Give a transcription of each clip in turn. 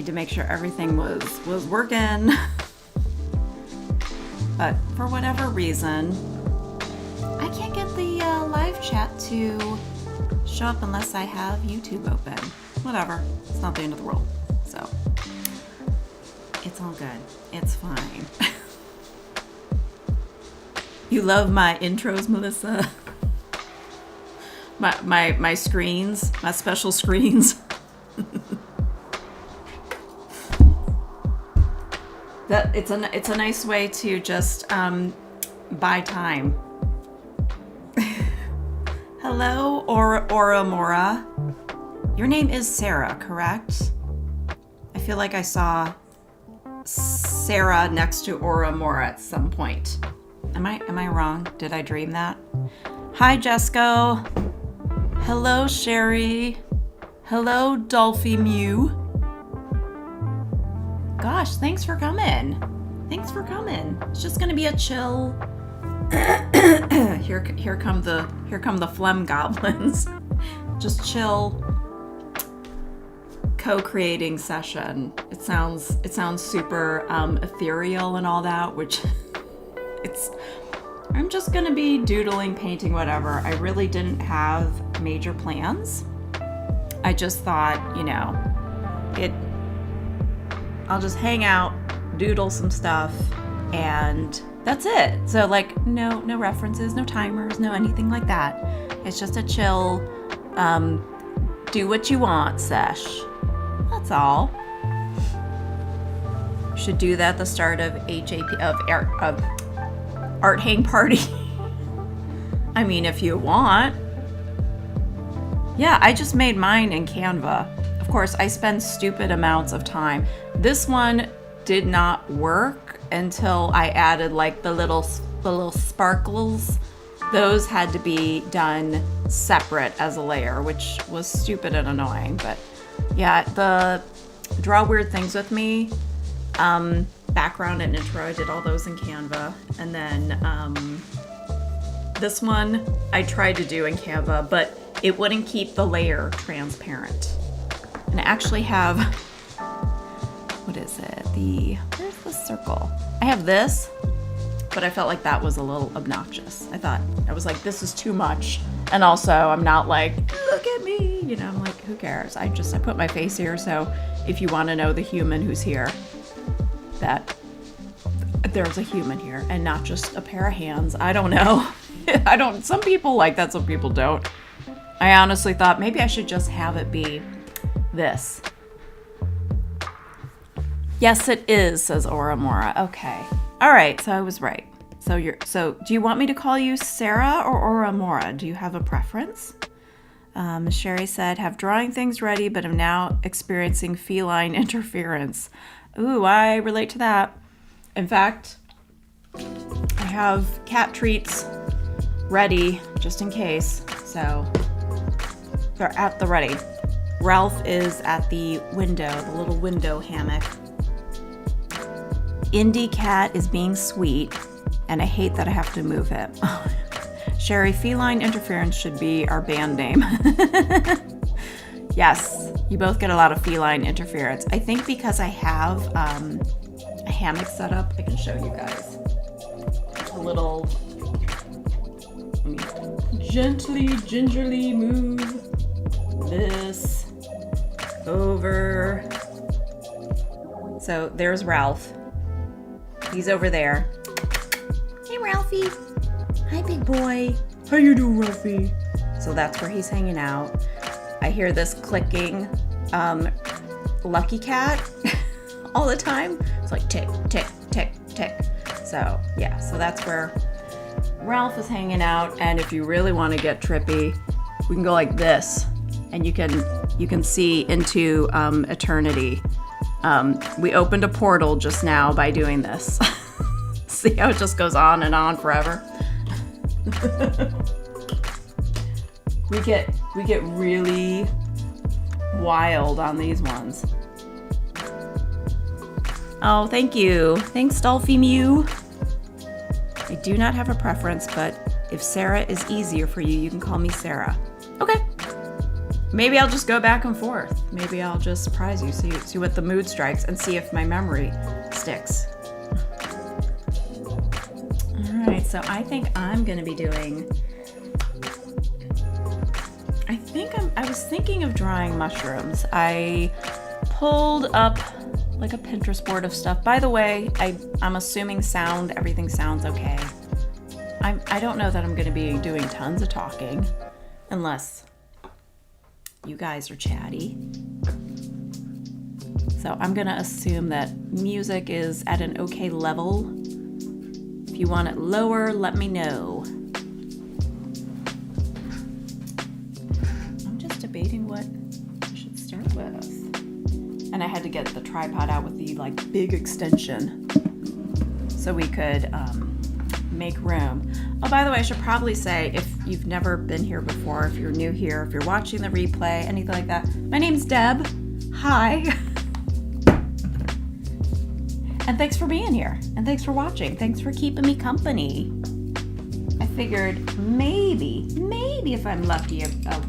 need to make sure everything was working. But for whatever reason, I can't get the live chat to show up unless I have YouTube open. Whatever, it's not the end of the world. So it's all good. It's fine. You love my intros, Melissa? My screens, my special screens. That it's a nice way to just buy time. Hello, Ora Mora. Your name is Sarah, correct? I feel like I saw Sarah next to Ora Mora at some point. Am I wrong? Did I dream that? Hi, Jesco. Hello, Sherry. Hello, Dolphy Mew. Gosh, thanks for coming. Thanks for coming. It's just gonna be a chill. Here come the phlegm goblins. Just chill co-creating session. It sounds super ethereal and all that, which I'm just gonna be doodling, painting, whatever. I really didn't have major plans. I just thought, I'll just hang out, doodle some stuff, and that's it. So no references, no timers, no anything like that. It's just a chill, do what you want sesh. That's all. Should do that at the start of of art hang party. I mean, if you want. Yeah, I just made mine in Canva. Of course, I spend stupid amounts of time. This one did not work until I added the little sparkles. Those had to be done separate as a layer, which was stupid and annoying. But yeah, the Draw Weird Things With Me, background and intro, I did all those in Canva. And then this one I tried to do in Canva, but it wouldn't keep the layer transparent. And I actually have, what is it? Where's the circle? I have this, but I felt like that was a little obnoxious. I was like, this is too much. And also I'm not like, look at me, I'm like, who cares? I put my face here. So if you want to know the human who's here, that there's a human here and not just a pair of hands. I don't know. Some people like that, some people don't. I honestly thought maybe I should just have it be this. Yes, it is, says Ora Mora. Okay. All right, so I was right. So do you want me to call you Sarah or Ora Mora? Do you have a preference? Sherry said, have drawing things ready, but am now experiencing feline interference. Ooh, I relate to that. In fact, I have cat treats ready just in case. So they're at the ready. Ralph is at the window, the little window hammock. Indie Cat is being sweet, and I hate that I have to move it. Sherry, feline interference should be our band name. Yes, you both get a lot of feline interference. I think because I have a hammock set up, I can show you guys. A little, let me gently, gingerly move this over. So there's Ralph. He's over there. Hey, Ralphie. Hi, big boy. How you doing, Ralphie? So that's where he's hanging out. I hear this clicking Lucky Cat all the time. It's like tick, tick, tick, tick. So yeah, so that's where Ralph is hanging out. And if you really want to get trippy, we can go like this, and you can see into eternity. We opened a portal just now by doing this. See how it just goes on and on forever? We get really wild on these ones. Oh, thank you. Thanks, Dolphy Mew. I do not have a preference, but if Sarah is easier for you, you can call me Sarah. Okay. maybe I'll just go back and forth. Maybe I'll just surprise you, see what the mood strikes, and see if my memory sticks. All right, so I think I'm gonna be doing. I was thinking of drawing mushrooms. I pulled up like a Pinterest board of stuff. By the way, I'm assuming everything sounds okay. I don't know that I'm going to be doing tons of talking unless you guys are chatty. So I'm going to assume that music is at an okay level. If you want it lower, let me know. I'm just debating what I should start with. And I had to get the tripod out with the like big extension so we could make room. Oh, by the way, I should probably say, if you've never been here before, if you're new here, if you're watching the replay, anything like that, my name's Deb. Hi. And thanks for being here. And thanks for watching. Thanks for keeping me company. I figured maybe if I'm lucky,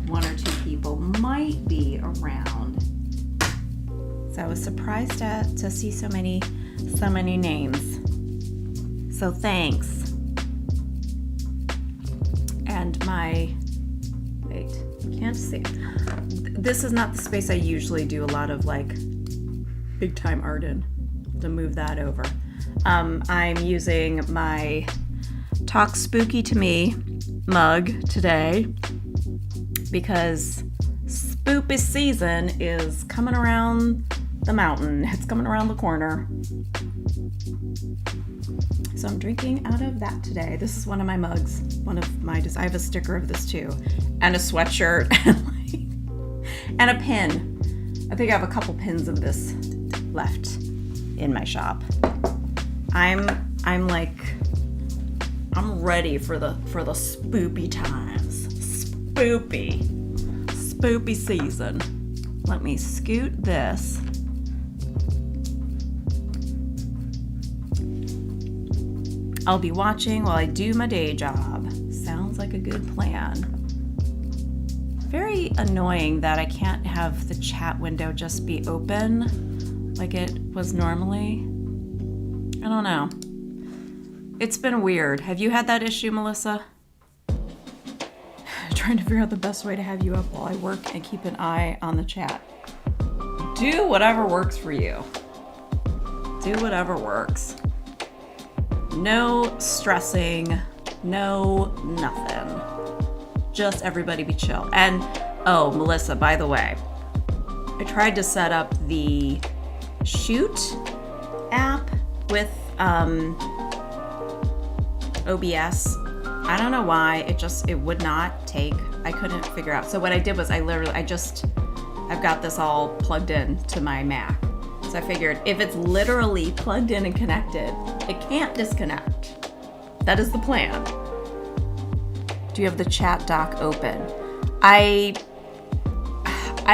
one or two people might be around. So I was surprised to see so many names. So thanks. And wait, can't see. This is not the space I usually do a lot of like big time art in. To move that over. I'm using my Talk Spooky to Me mug today because spoopy season is coming around the mountain. It's coming around the corner. So I'm drinking out of that today. This is one of my mugs. I have a sticker of this too. And a sweatshirt and a pin. I think I have a couple pins of this left in my shop. I'm ready for the spoopy times. Spoopy season. Let me scoot this. I'll be watching while I do my day job. Sounds like a good plan. Very annoying that I can't have the chat window just be open like it was normally. I don't know. It's been weird. Have you had that issue, Melissa? Trying to figure out the best way to have you up while I work and keep an eye on the chat. Do whatever works for you. Do whatever works. No stressing, no nothing. Just everybody be chill. And, oh, Melissa, by the way, I tried to set up the Shoot app with OBS. I don't know why, it would not take. I couldn't figure out. So what I did was I've got this all plugged in to my Mac. So I figured if it's literally plugged in and connected, it can't disconnect. That is the plan. Do you have the chat dock open? I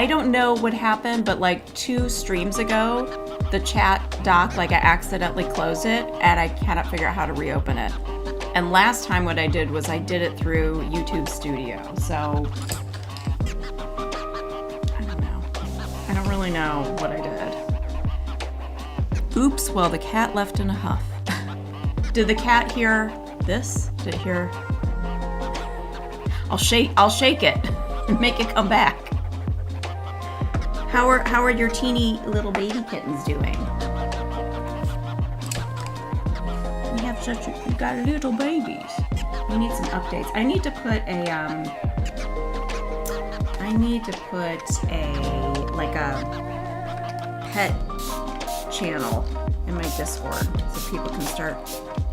don't know what happened, but like 2 streams ago, the chat dock, like I accidentally closed it and I cannot figure out how to reopen it. And last time what I did was I did it through YouTube Studio. So I don't know. I don't really know what I did. Oops, well, the cat left in a huff. Did the cat hear this? Did it hear? I'll shake it and make it come back. How are your teeny little baby kittens doing? You got little babies. We need some updates. I need to put a pet channel in my Discord so people can start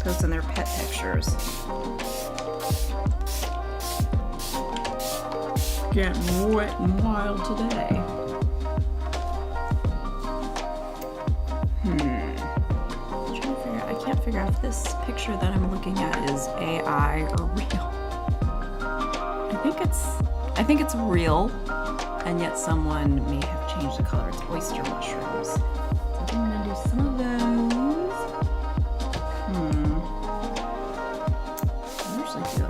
posting their pet pictures. Getting wet and wild today. I can't figure out if this picture that I'm looking at is AI or real. I think it's real, and yet someone may have changed the color. It's oyster mushrooms. So I'm gonna do some of those. I usually do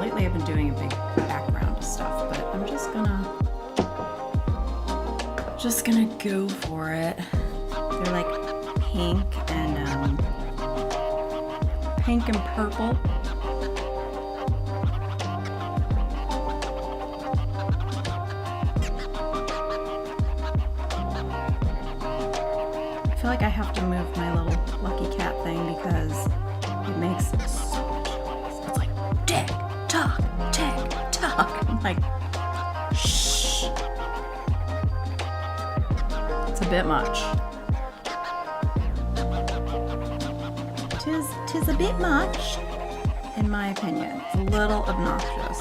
lately I've been doing a big background of stuff, but I'm just gonna Just gonna go for it. They're like pink and purple. I feel like I have to move my little lucky cat thing because it makes so much noise. It's like tick tock, tick tock. I'm like, shh. It's a bit much. Tis a bit much, in my opinion. It's a little obnoxious.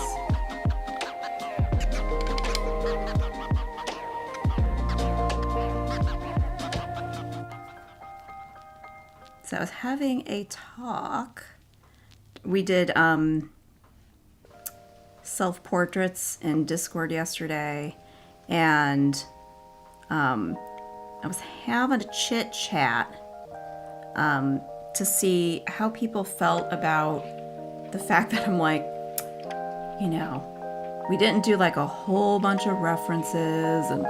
So I was having a talk. We did self-portraits in Discord yesterday, and I was having a chit chat to see how people felt about the fact that I'm like, you know, we didn't do like a whole bunch of references and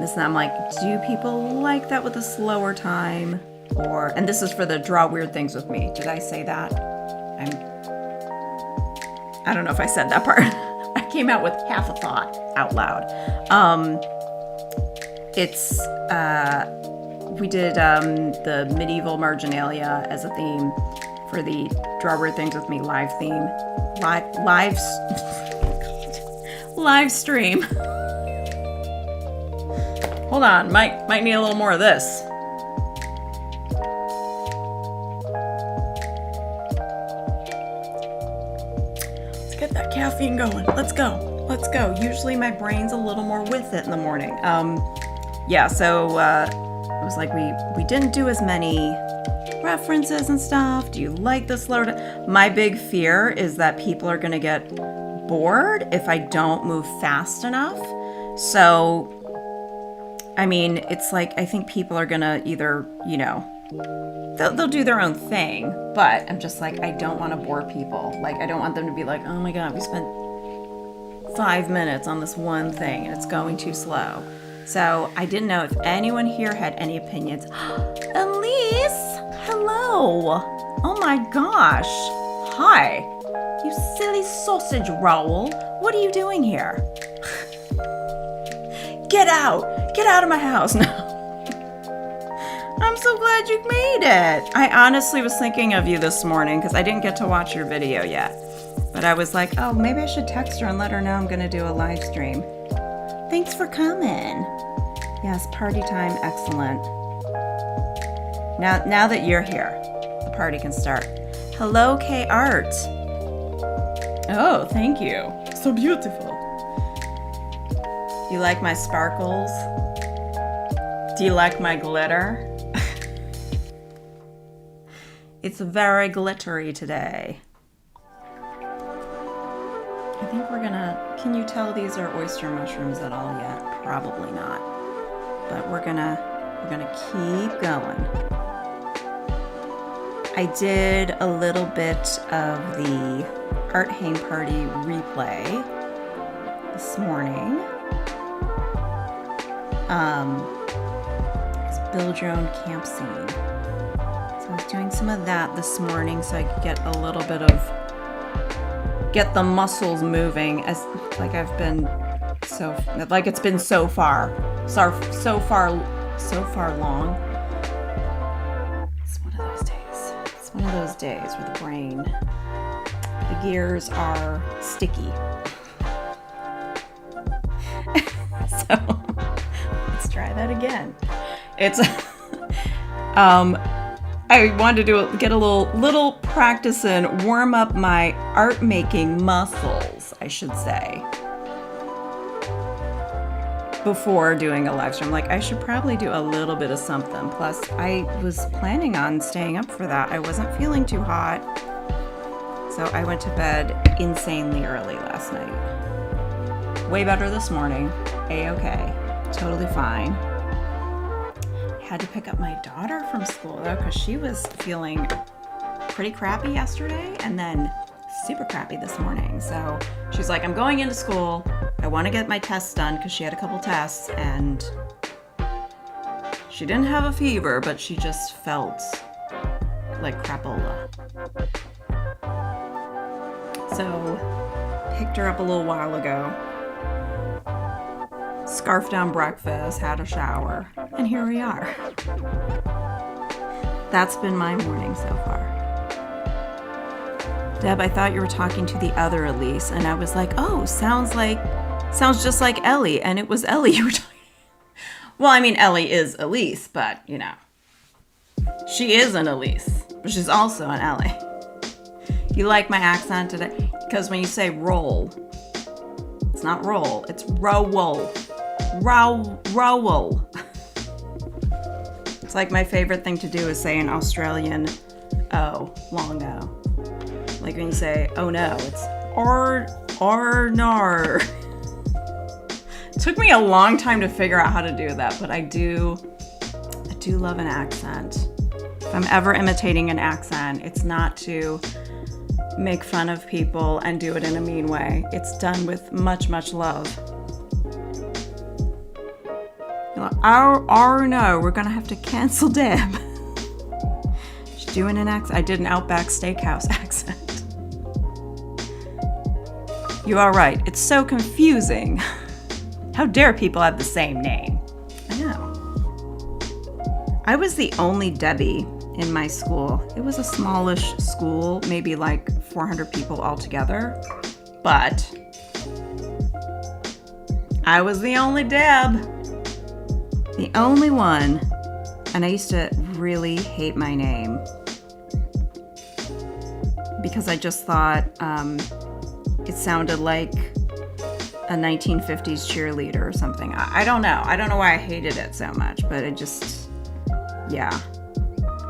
this and that. I'm like, do people like that with a slower time? Or, and this is for the draw weird things with me. Did I say that? I don't know if I said that part. I came out with half a thought out loud. We did the medieval marginalia as a theme for the Draw Weird Things with Me live theme. Live stream. Hold on, might need a little more of this. Let's get that caffeine going. Let's go. Usually my brain's a little more with it in the morning. Yeah, so it was like we didn't do as many references and stuff. Do you like the slower? My big fear is that people are gonna get bored if I don't move fast enough. So, I mean, it's like I think people are gonna either, you know, they'll do their own thing, but I'm just like, I don't want to bore people. Like, I don't want them to be like, oh my god, we spent 5 minutes on this one thing and it's going too slow. So I didn't know if anyone here had any opinions. Elise, hello. Oh my gosh. Hi. You silly sausage roll. What are you doing here? Get out. Get out of my house. No. I'm so glad you made it. I honestly was thinking of you this morning because I didn't get to watch your video yet. But I was like, oh, maybe I should text her and let her know I'm going to do a live stream. Thanks for coming. Yes, party time, excellent. Now that you're here, the party can start. Hello, K Art. Oh, thank you. So beautiful. You like my sparkles? Do you like my glitter? It's very glittery today. I think we're gonna, can you tell these are oyster mushrooms at all yet? Probably not. But we're gonna keep going. I did a little bit of the Art Hang Party replay this morning. It's build your own camp scene. So I was doing some of that this morning so I could get a little bit of, get the muscles moving as like I've been so, like it's been so far long. It's one of those days. It's one of those days where the brain, the gears are sticky. So let's try that again. It's I wanted to get a little practice in, warm up my art making muscles, I should say, before doing a live stream. Like, I should probably do a little bit of something. Plus, I was planning on staying up for that. I wasn't feeling too hot, so I went to bed insanely early last night. Way better this morning. A-okay. Totally fine. Had to pick up my daughter from school though, because she was feeling pretty crappy yesterday and then super crappy this morning. So she's like, I'm going into school. I want to get my tests done because she had a couple tests, and She didn't have a fever, but she just felt like crapola. So, picked her up a little while ago. Scarfed down breakfast, had a shower, and here we are. That's been my morning so far. Deb, I thought you were talking to the other Elise, and I was like, oh, sounds just like Ellie, and it was Ellie you were talking. Well, I mean, Ellie is Elise, but, you know, she is an Elise, but she's also an Ellie. You like my accent today? Because when you say roll, it's not roll, it's rowel. Rowel. It's like my favorite thing to do is say an Australian O, long O. Like when you say, oh no, it's nar. It took me a long time to figure out how to do that, but I do love an accent. If I'm ever imitating an accent, it's not to make fun of people and do it in a mean way. It's done with much, much love. You're like, oh no, we're gonna have to cancel Deb. She's doing an accent. I did an Outback Steakhouse accent. You are right. It's so confusing. How dare people have the same name? I know. I was the only Debbie in my school. It was a smallish school, maybe like 400 people altogether. But I was the only Deb. The only one. And I used to really hate my name. Because I just thought it sounded like a 1950s cheerleader or something. I don't know. I don't know why I hated it so much, but it just, yeah.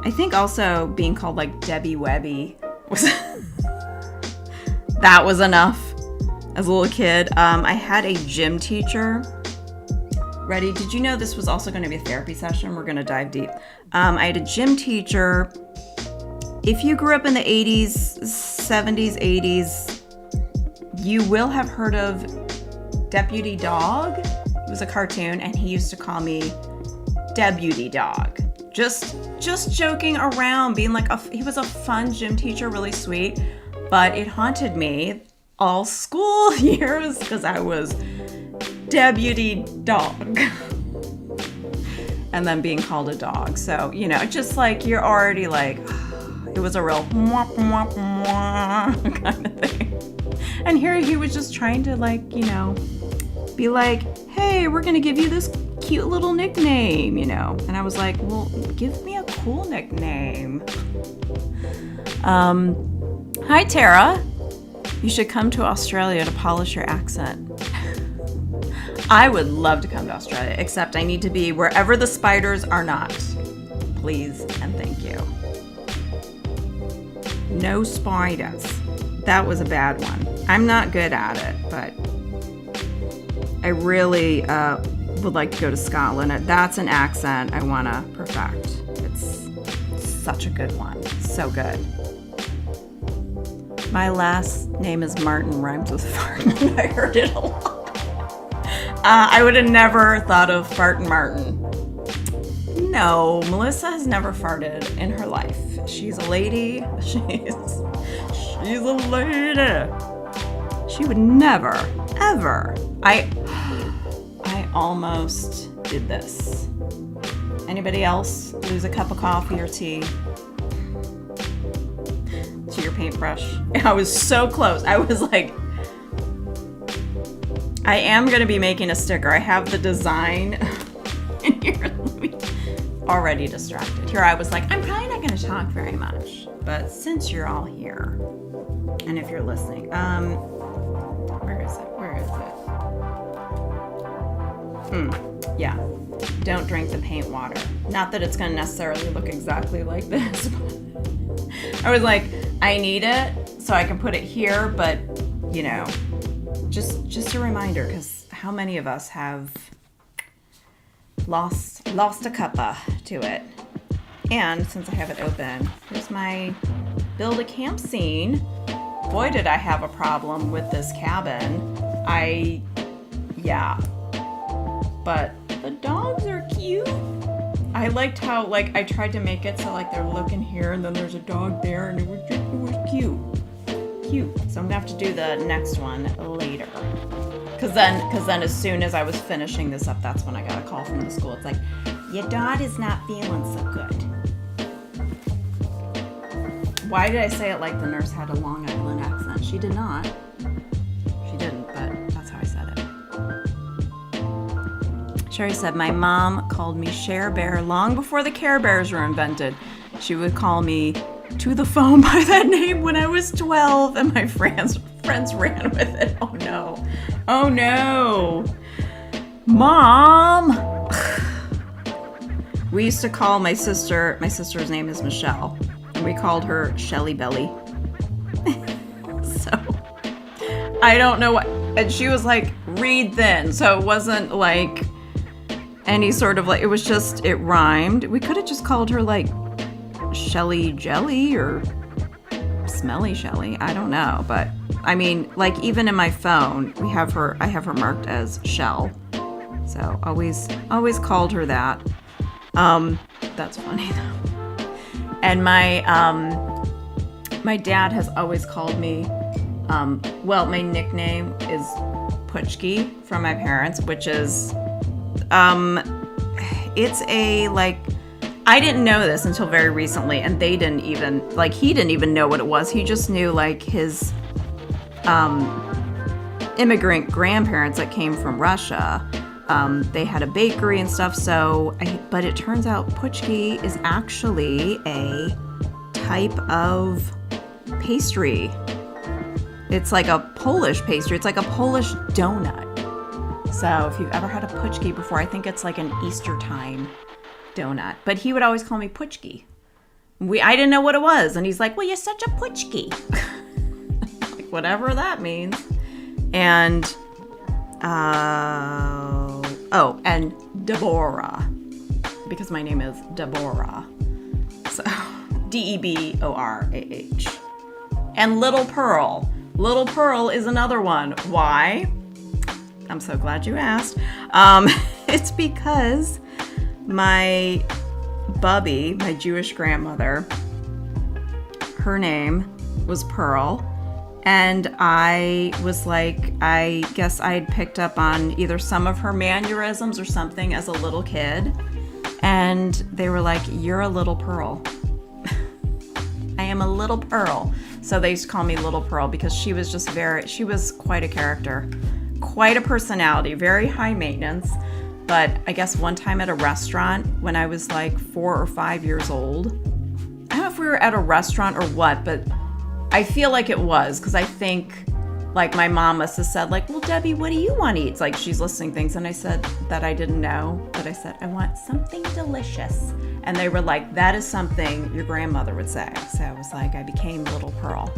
I think also being called like Debbie Webby was, that was enough as a little kid. I had a gym teacher. Ready? Did you know this was also going to be a therapy session? We're going to dive deep. I had a gym teacher. If you grew up in the 80s, 70s, 80s, you will have heard of Deputy Dog. It was a cartoon, and he used to call me Deputy Dog. Just joking around, being like, he was a fun gym teacher, really sweet, but it haunted me all school years because I was Deputy Dog. And then being called a dog. So, you know, just like, you're already like, it was a real mwah, mwah, mwah kind of thing. And here he was just trying to, like, you know, be like, hey, we're going to give you this cute little nickname, you know. And I was like, well, give me a cool nickname. Hi, Tara. You should come to Australia to polish your accent. I would love to come to Australia, except I need to be wherever the spiders are not. Please and thank you. No spiders. That was a bad one. I'm not good at it, but I really would like to go to Scotland. That's an accent I want to perfect. It's such a good one. So good. My last name is Martin, rhymes with fart. I heard it a lot. I would have never thought of Fartin' Martin. No, Melissa has never farted in her life. She's a lady. She's a lady. She would never, ever. I almost did this. Anybody else lose a cup of coffee or tea to your paintbrush? I was so close. I was like, I am going to be making a sticker. I have the design in here. Already distracted. Here I was like, I'm probably not going to talk very much. But since you're all here, and if you're listening, where is it? Yeah. Don't drink the paint water. Not that it's going to necessarily look exactly like this. I was like, I need it so I can put it here, but, you know, just a reminder, because how many of us have lost a cuppa to it? And since I have it open, here's my build a camp scene. Boy, did I have a problem with this cabin. Yeah. But the dogs are cute. I I liked how, like, I tried to make it so, like, they're looking here and then there's a dog there and it was cute. Cute. So I'm gonna have to do the next one later. Cause then as soon as I was finishing this up, that's when I got a call from the school. It's like, your dog is not feeling so good. Why did I say it like the nurse had a Long Island accent? She did not. She didn't, but that's how I said it. Sherry said, my mom called me Cher Bear long before the Care Bears were invented. She would call me to the phone by that name when I was 12, and my friends ran with it. Oh no. Oh no. Mom! We used to call my sister's name is Michelle, and we called her Shelly Belly. So, I don't know what, and she was like reed thin, so it wasn't like any sort of like, it was just, it rhymed. We could have just called her like Shelly Jelly or Smelly Shelly. I don't know, but I mean, like even in my phone, I have her marked as Shell. So always called her that. That's funny though. And my dad has always called me, well, my nickname is Putchki from my parents, which is, it's a, like, I didn't know this until very recently, and they didn't even, like, he didn't even know what it was. He just knew, like, his, immigrant grandparents that came from Russia. They had a bakery and stuff, but it turns out Putchki is actually a type of pastry. It's like a Polish pastry. It's like a Polish donut. So if you've ever had a Putchki before, I think it's like an Easter time donut. But he would always call me Putchki. I didn't know what it was. And he's like, well, you're such a Putchki. Like, whatever that means. And, and Deborah. Because my name is Deborah. So, Deborah. And Little Pearl. Little Pearl is another one. Why? I'm so glad you asked. It's because my Bubby, my Jewish grandmother, her name was Pearl. And I was like, I guess I'd picked up on either some of her mannerisms or something as a little kid. And they were like, you're a little Pearl. I am a little Pearl. So they used to call me Little Pearl because she was just she was quite a character, quite a personality, very high maintenance. But I guess one time at a restaurant when I was like 4 or 5 years old, I don't know if we were at a restaurant or what, but I feel like it was, because I think like my mom must have said like, well, Debbie, what do you want to eat? It's like she's listing things. And I said that I didn't know, but I said, I want something delicious. And they were like, that is something your grandmother would say. So I was like, I became Little Pearl.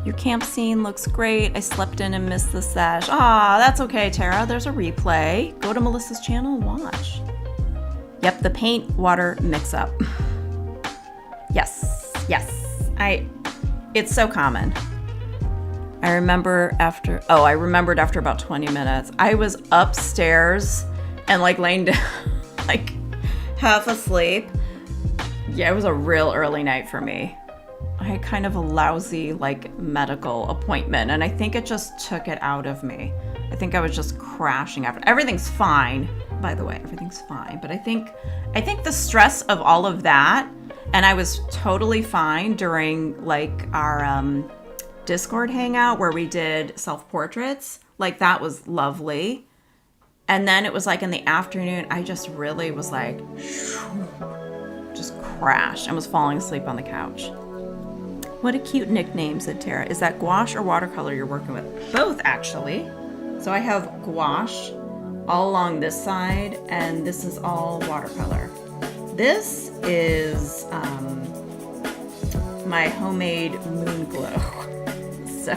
Your camp scene looks great. I slept in and missed the sesh. Ah, that's okay, Tara. There's a replay. Go to Melissa's channel and watch. Yep, the paint water mix up. Yes. It's so common. I remembered after about 20 minutes. I was upstairs and like laying down, like half asleep. Yeah, it was a real early night for me. I had kind of a lousy like medical appointment, and I think it just took it out of me. I think I was just crashing after. Everything's fine, by the way. Everything's fine. But I think the stress of all of that, and I was totally fine during like our Discord hangout where we did self-portraits. Like that was lovely. And then it was like in the afternoon, I just really was like, just crashed and was falling asleep on the couch. What a cute nickname, said Tara. Is that gouache or watercolor you're working with? Both, actually. So I have gouache all along this side, and this is all watercolor. This is my homemade moon glow. So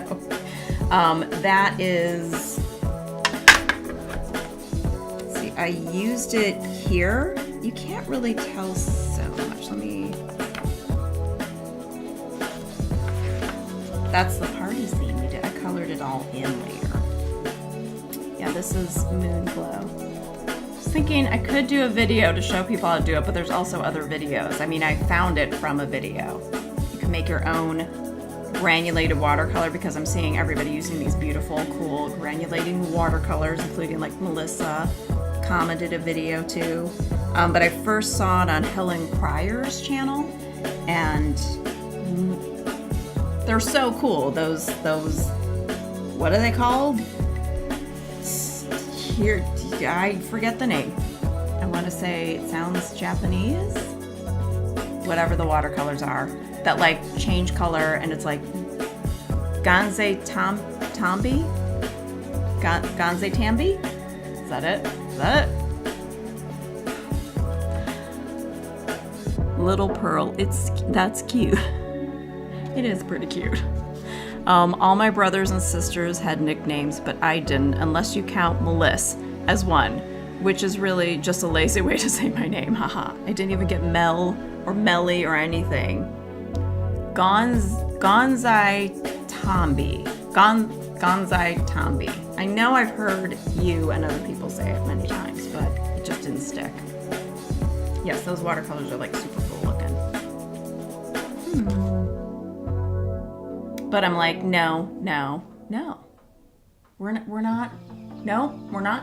that is, let's see, I used it here. You can't really tell so much. That's the party theme we did. I colored it all in later. Yeah, this is moon glow. was thinking I could do a video to show people how to do it, but there's also other videos. I mean, I found it from a video. You can make your own granulated watercolor because I'm seeing everybody using these beautiful, cool granulating watercolors, including like Melissa. Kama did a video too. But I first saw it on Helen Cryer's channel, and they're so cool. Those what are they called? Here, I forget the name. I want to say it sounds Japanese. Whatever the watercolors are that like change color, and it's like Ganze Tambi? Ganze Tambi? Is that it? Is that it? Little Pearl. That's cute. It is pretty cute. All my brothers and sisters had nicknames, but I didn't, unless you count Melissa as one, which is really just a lazy way to say my name. Haha. I didn't even get Mel or Melly or anything. Gonzai Tambi. Gonzai Tambi. I know I've heard you and other people say it many times, but it just didn't stick. Yes, those watercolors are like super cool looking. But I'm like, no. We're not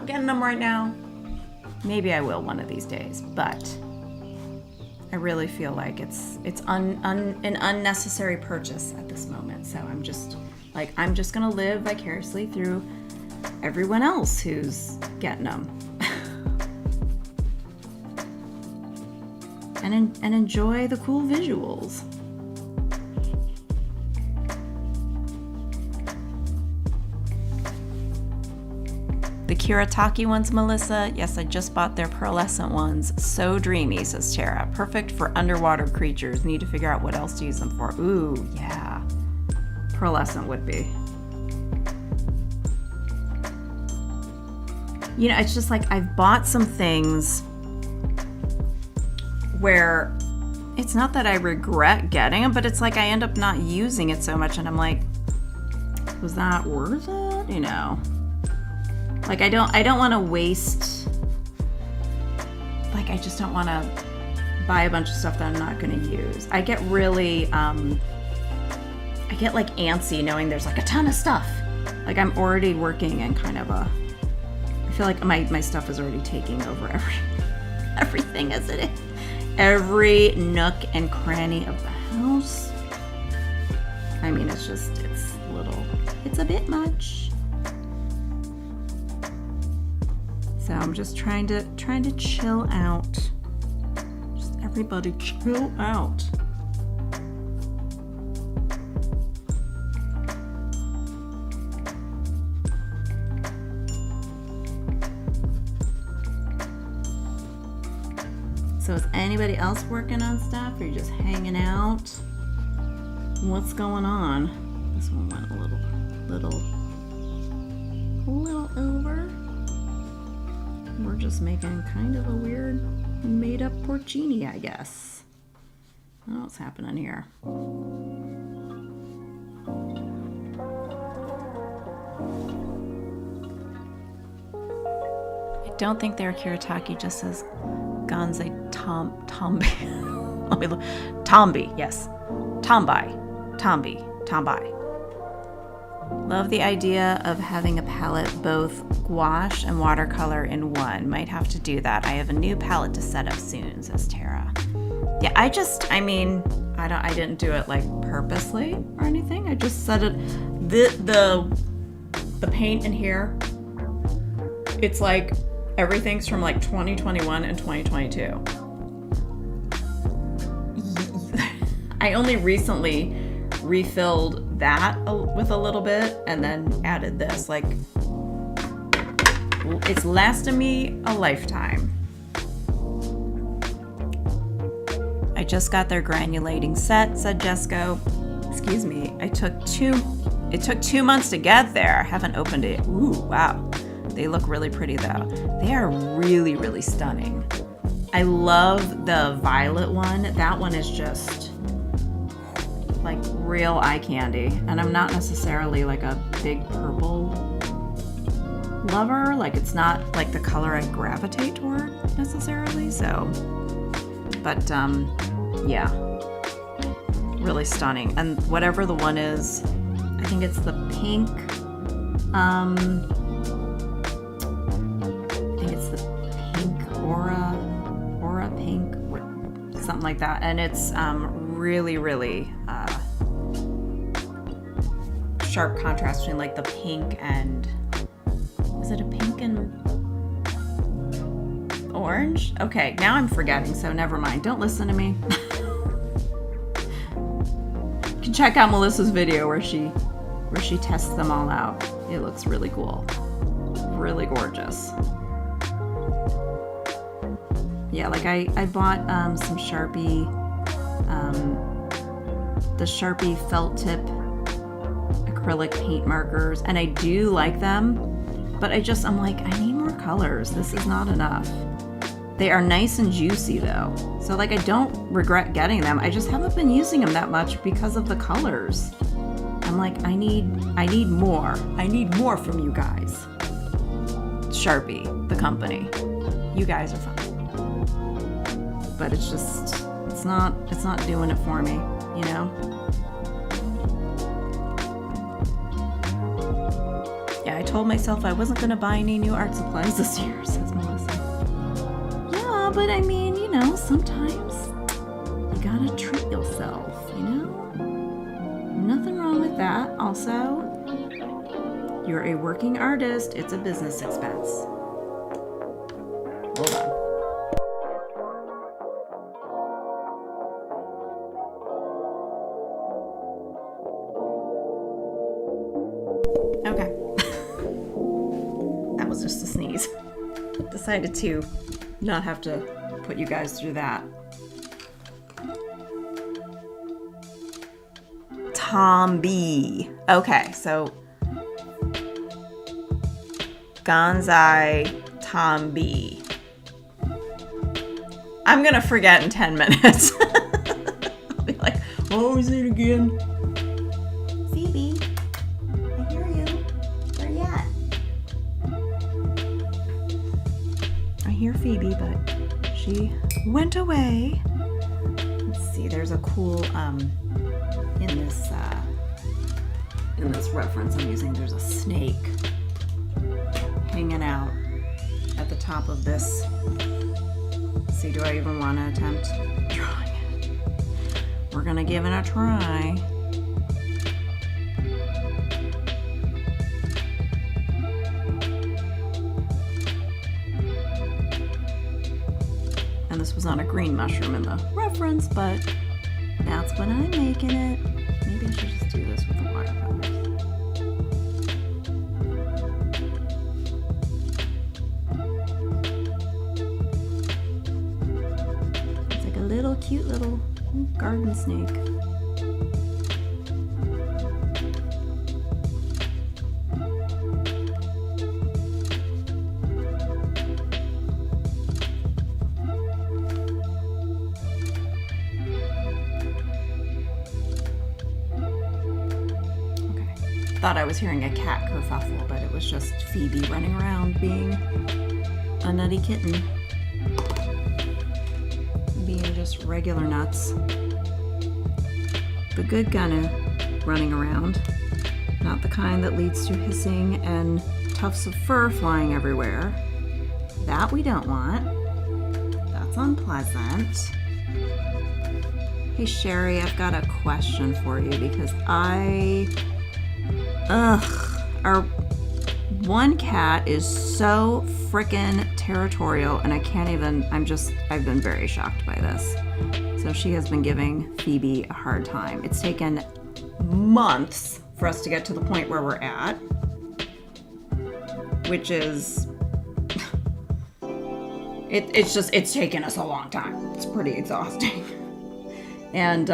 getting them right now. Maybe I will one of these days, but I really feel like it's an unnecessary purchase at this moment. So I'm just gonna live vicariously through everyone else who's getting them. and enjoy the cool visuals. The Kuretake ones, Melissa. Yes, I just bought their pearlescent ones. So dreamy, says Tara. Perfect for underwater creatures. Need to figure out what else to use them for. Ooh, yeah. Pearlescent would be. You know, it's just like I've bought some things where it's not that I regret getting them, but it's like I end up not using it so much, and I'm like, was that worth it? You know? Like I don't want to waste, like I just don't want to buy a bunch of stuff that I'm not going to use. I get really, I get like antsy knowing there's like a ton of stuff. Like I'm already working in kind of I feel like my stuff is already taking over everything as it is. Every nook and cranny of the house. I mean, it's a bit much. So I'm just trying to chill out. Just everybody chill out. So is anybody else working on stuff, or are you just hanging out? What's going on? This one went a little over. We're just making kind of a weird made-up porcini, I guess. I don't know what's happening here. I don't think they're Kuretake, just says Ganze Tambi. Let me look. Tambi, yes. Tambi. Love the idea of having a palette both gouache and watercolor in one. Might have to do that. I have a new palette to set up soon, says Tara. Yeah, I didn't do it like purposely or anything. I just set it, the paint in here, it's like everything's from like 2021 and 2022. I only recently refilled that with a little bit and then added this. Like, it's lasted me a lifetime. I just got their granulating set, said Jesco. Excuse me. It took 2 months to get there. I haven't opened it. Ooh, wow. They look really pretty though. They are really, really stunning. I love the violet one. That one is just like real eye candy. And I'm not necessarily like a big purple lover. Like, it's not like the color I gravitate toward necessarily. So, but yeah, really stunning. And whatever the one is, I think it's the pink. I think it's the pink aura pink, something like that. And it's really, really sharp contrast between like the pink and, is it a pink and orange? Okay, now I'm forgetting, so never mind. Don't listen to me. You can check out Melissa's video where she tests them all out. It looks really cool. Really gorgeous. Yeah, like I bought some Sharpie, the Sharpie felt tip acrylic paint markers, and I do like them, but I'm like, I need more colors. This is not enough. They are nice and juicy though. So like, I don't regret getting them. I just haven't been using them that much because of the colors. I'm like, I need more. I need more from you guys. Sharpie, the company. You guys are fun. But it's just, it's not doing it for me, you know? Yeah, I told myself I wasn't gonna buy any new art supplies this year, says Melissa. Yeah, but I mean, you know, sometimes you gotta treat yourself, you know? Nothing wrong with that. Also, you're a working artist, it's a business expense. Hold on. Okay. That was just a sneeze. Decided to not have to put you guys through that. Tom B. Okay, so Gonzai Tom B. I'm gonna forget in 10 minutes. I'll be like, what was it again? Phoebe, I hear you. Where you at? I hear Phoebe, but she went away. Let's see, there's a cool, in this reference I'm using, there's a snake hanging out at the top of this. Let's see, do I even want to attempt drawing it? We're gonna give it a try. And this was not a green mushroom in the reference, but that's when I'm making it. Maybe I should just do this with the watercolors. It's like a little cute little garden snake. Thought I was hearing a cat kerfuffle, but it was just Phoebe running around being a nutty kitten. Being just regular nuts. The good kinda running around. Not the kind that leads to hissing and tufts of fur flying everywhere. That we don't want. That's unpleasant. Hey Sherry, I've got a question for you because our one cat is so frickin' territorial and I've been very shocked by this. So she has been giving Phoebe a hard time. It's taken months for us to get to the point where we're at, which is, it's taken us a long time. It's pretty exhausting. And,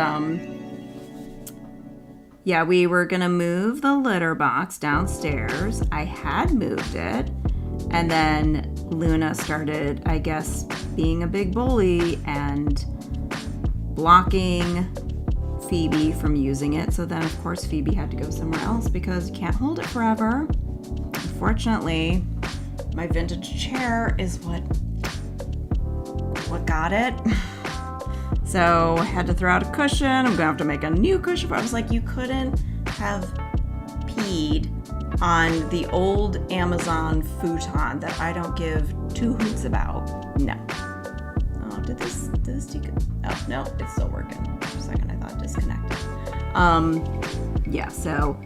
yeah, we were gonna move the litter box downstairs. I had moved it, and then Luna started, I guess, being a big bully and blocking Phoebe from using it. So then, of course, Phoebe had to go somewhere else because you can't hold it forever. Unfortunately, my vintage chair is what got it. So I had to throw out a cushion. I'm gonna have to make a new cushion. I was like, you couldn't have peed on the old Amazon futon that I don't give two hoots about. No. Oh, did this oh no, it's still working. For a second I thought disconnected. Yeah, so,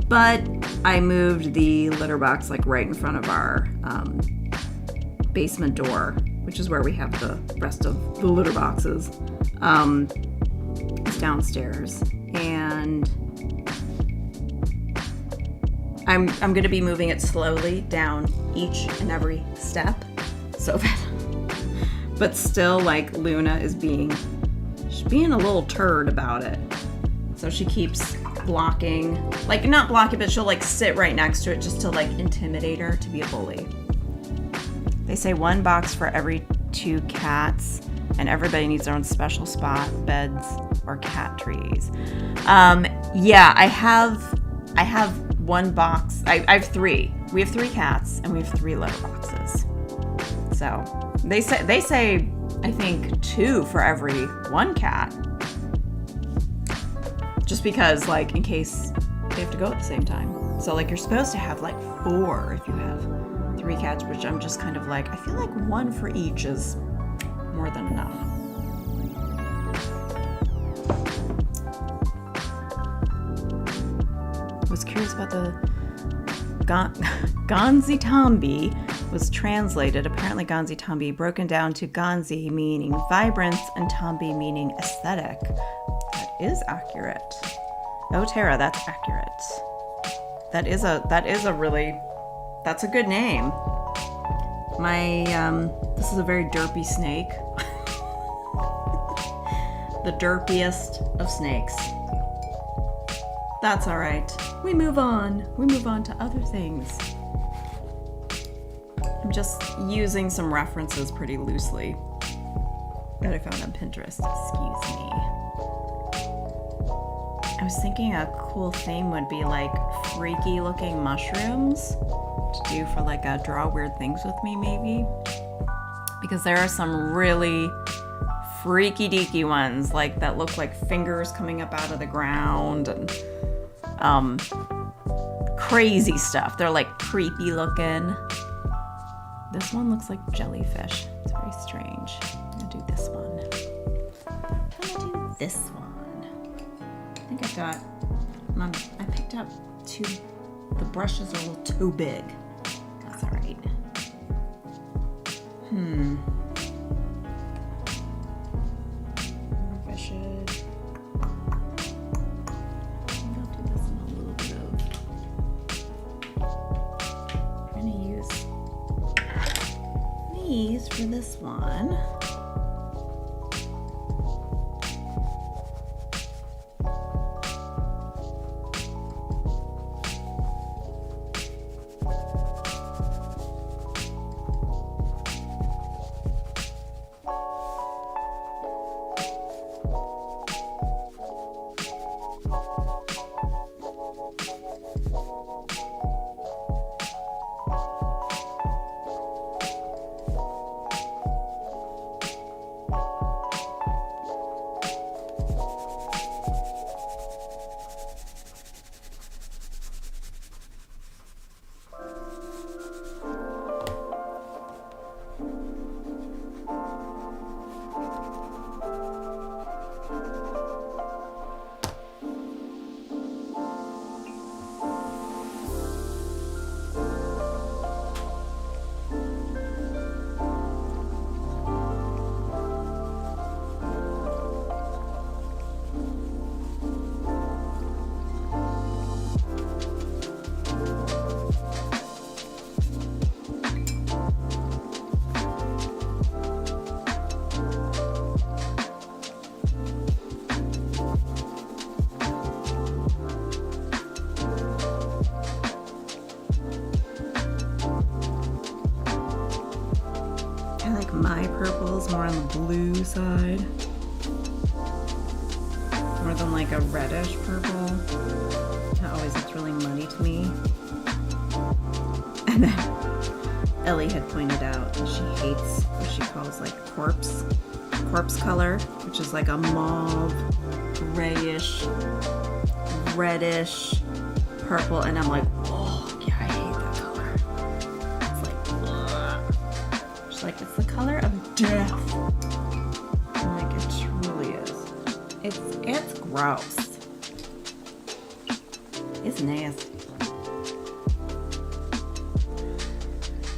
but I moved the litter box like right in front of our basement door, which is where we have the rest of the litter boxes. It's downstairs, and I'm going to be moving it slowly down each and every step, so that, but still, like, Luna is she's being a little turd about it. So she keeps blocking, like, not blocking, but she'll like sit right next to it just to like intimidate her, to be a bully. They say one box for every 2 cats, and everybody needs their own special spot, beds, or cat trees. Yeah, I have one box. I have 3. We have 3 cats, and we have 3 litter boxes. So they say I think 2 for every 1 cat. Just because, like, in case they have to go at the same time. So, like, you're supposed to have, like, 4 if you have 3 cats, which I'm just kind of like, I feel like 1 for each is more than enough. I was curious about the Ganzi Tambi was translated. Apparently Ganzi Tambi broken down to Ganzi meaning vibrance and Tambi meaning aesthetic. That is accurate. Oh, Tara, that's accurate. That's a good name. This is a very derpy snake. The derpiest of snakes. That's all right. We move on. We move on to other things. I'm just using some references pretty loosely that I found on Pinterest. Excuse me. I was thinking a cool theme would be like freaky looking mushrooms to do for like a draw weird things with me, maybe. Because there are some really freaky deaky ones like that look like fingers coming up out of the ground and crazy stuff. They're like creepy looking. This one looks like jellyfish. It's very strange. I'm gonna do this one. I think I've got, I picked up 2, the brushes are a little too big. That's all right. Maybe I should, I'll do this in a little bit of, I'm gonna use these for this one. My purple is more on the blue side, more than like a reddish purple. That always looks really muddy to me. And then Ellie had pointed out she hates what she calls like corpse color, which is like a mauve, grayish, reddish, purple, and I'm like, oh yeah, I hate that color. It's like, ugh. She's like, it's the color of death. I'm like, it truly is. It's gross. It's nasty.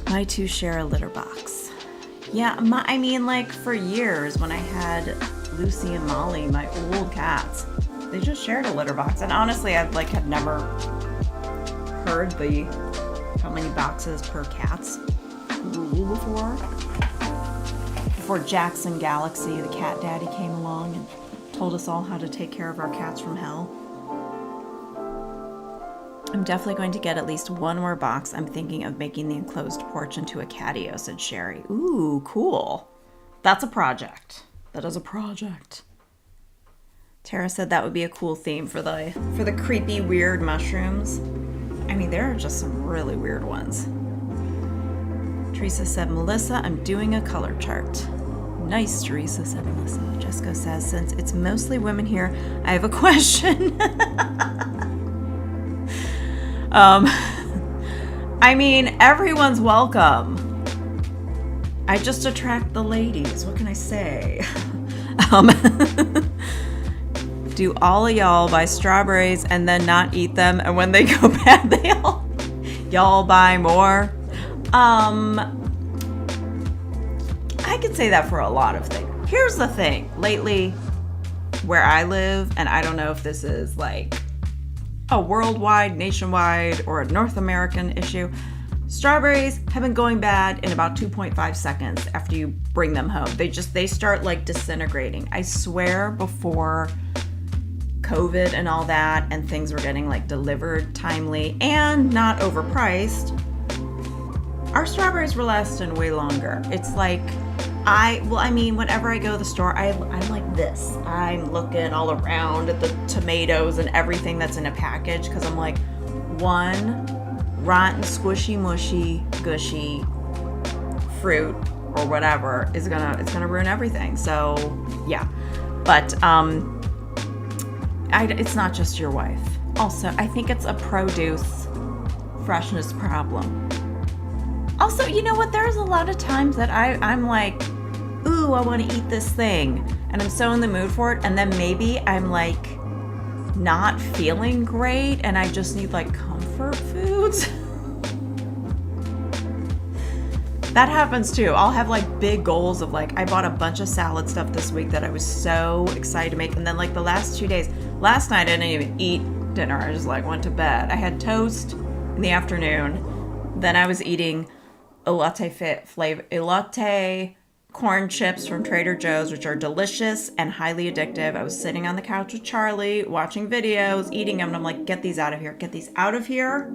My two share a litter box. Yeah, I mean, like for years when I had Lucy and Molly, my old cats, they just shared a litter box. And honestly, I like had never heard how many boxes per cat's rule before Jackson Galaxy, the cat daddy, came along and told us all how to take care of our cats from hell. I'm definitely going to get at least one more box. I'm thinking of making the enclosed porch into a catio, said Sherry. Ooh, cool. That's a project. That is a project. Tara said that would be a cool theme for the creepy, weird mushrooms. I mean, there are just some really weird ones. Teresa said, Melissa, I'm doing a color chart. Nice, Teresa, said Melissa. Jessica says, since it's mostly women here, I have a question. I mean, everyone's welcome. I just attract the ladies. What can I say? Do all of y'all buy strawberries and then not eat them, and when they go bad, y'all buy more? I could say that for a lot of things. Here's the thing. Lately, where I live, and I don't know if this is like a worldwide, nationwide, or a North American issue, strawberries have been going bad in about 2.5 seconds after you bring them home. They start like disintegrating. I swear before COVID and all that, and things were getting like delivered timely and not overpriced, our strawberries were lasting way longer. It's like, whenever I go to the store, I'm like this. I'm looking all around at the tomatoes and everything that's in a package, because I'm like, one rotten, squishy, mushy, gushy fruit or whatever it's gonna ruin everything. So yeah, but it's not just your wife. Also, I think it's a produce freshness problem. Also, you know what? There's a lot of times that I'm like, ooh, I want to eat this thing, and I'm so in the mood for it, and then maybe I'm like not feeling great, and I just need like comfort foods. That happens too. I'll have like big goals of like, I bought a bunch of salad stuff this week that I was so excited to make, and then like the last 2 days, last night I didn't even eat dinner. I just like went to bed. I had toast in the afternoon. Then I was eating elote corn chips from Trader Joe's, which are delicious and highly addictive. I was sitting on the couch with Charlie, watching videos, eating them, and I'm like, get these out of here. Get these out of here.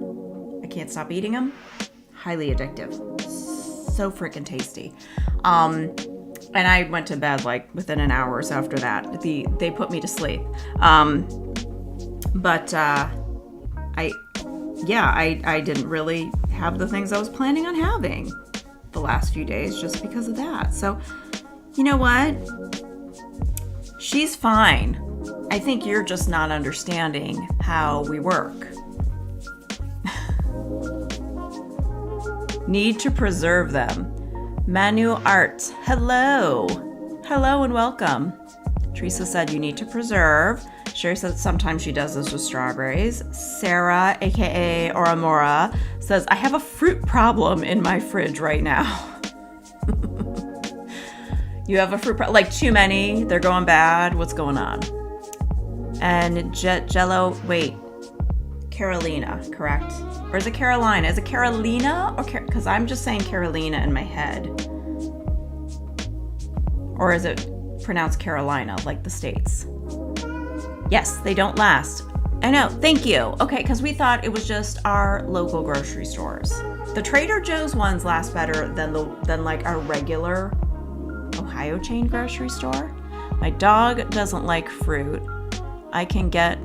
I can't stop eating them. Highly addictive. So freaking tasty. And I went to bed like within an hour or so after that. They put me to sleep. I didn't really have the things I was planning on having the last few days just because of that. So, you know what? She's fine. I think you're just not understanding how we work. Need to preserve them. Manu Art, hello. Hello and welcome. Teresa said you need to preserve. Sherry said sometimes she does this with strawberries. Sarah, aka Oramora, says I have a fruit problem in my fridge right now. You have a fruit problem, like too many, they're going bad, what's going on? And Jello, wait, Carolina, correct? Or is it Carolina? Is it Carolina? Or because I'm just saying Carolina in my head. Or is it pronounced Carolina, like the states? Yes, they don't last. I know, thank you. Okay, because we thought it was just our local grocery stores. The Trader Joe's ones last better than like our regular Ohio chain grocery store. My dog doesn't like fruit. I can get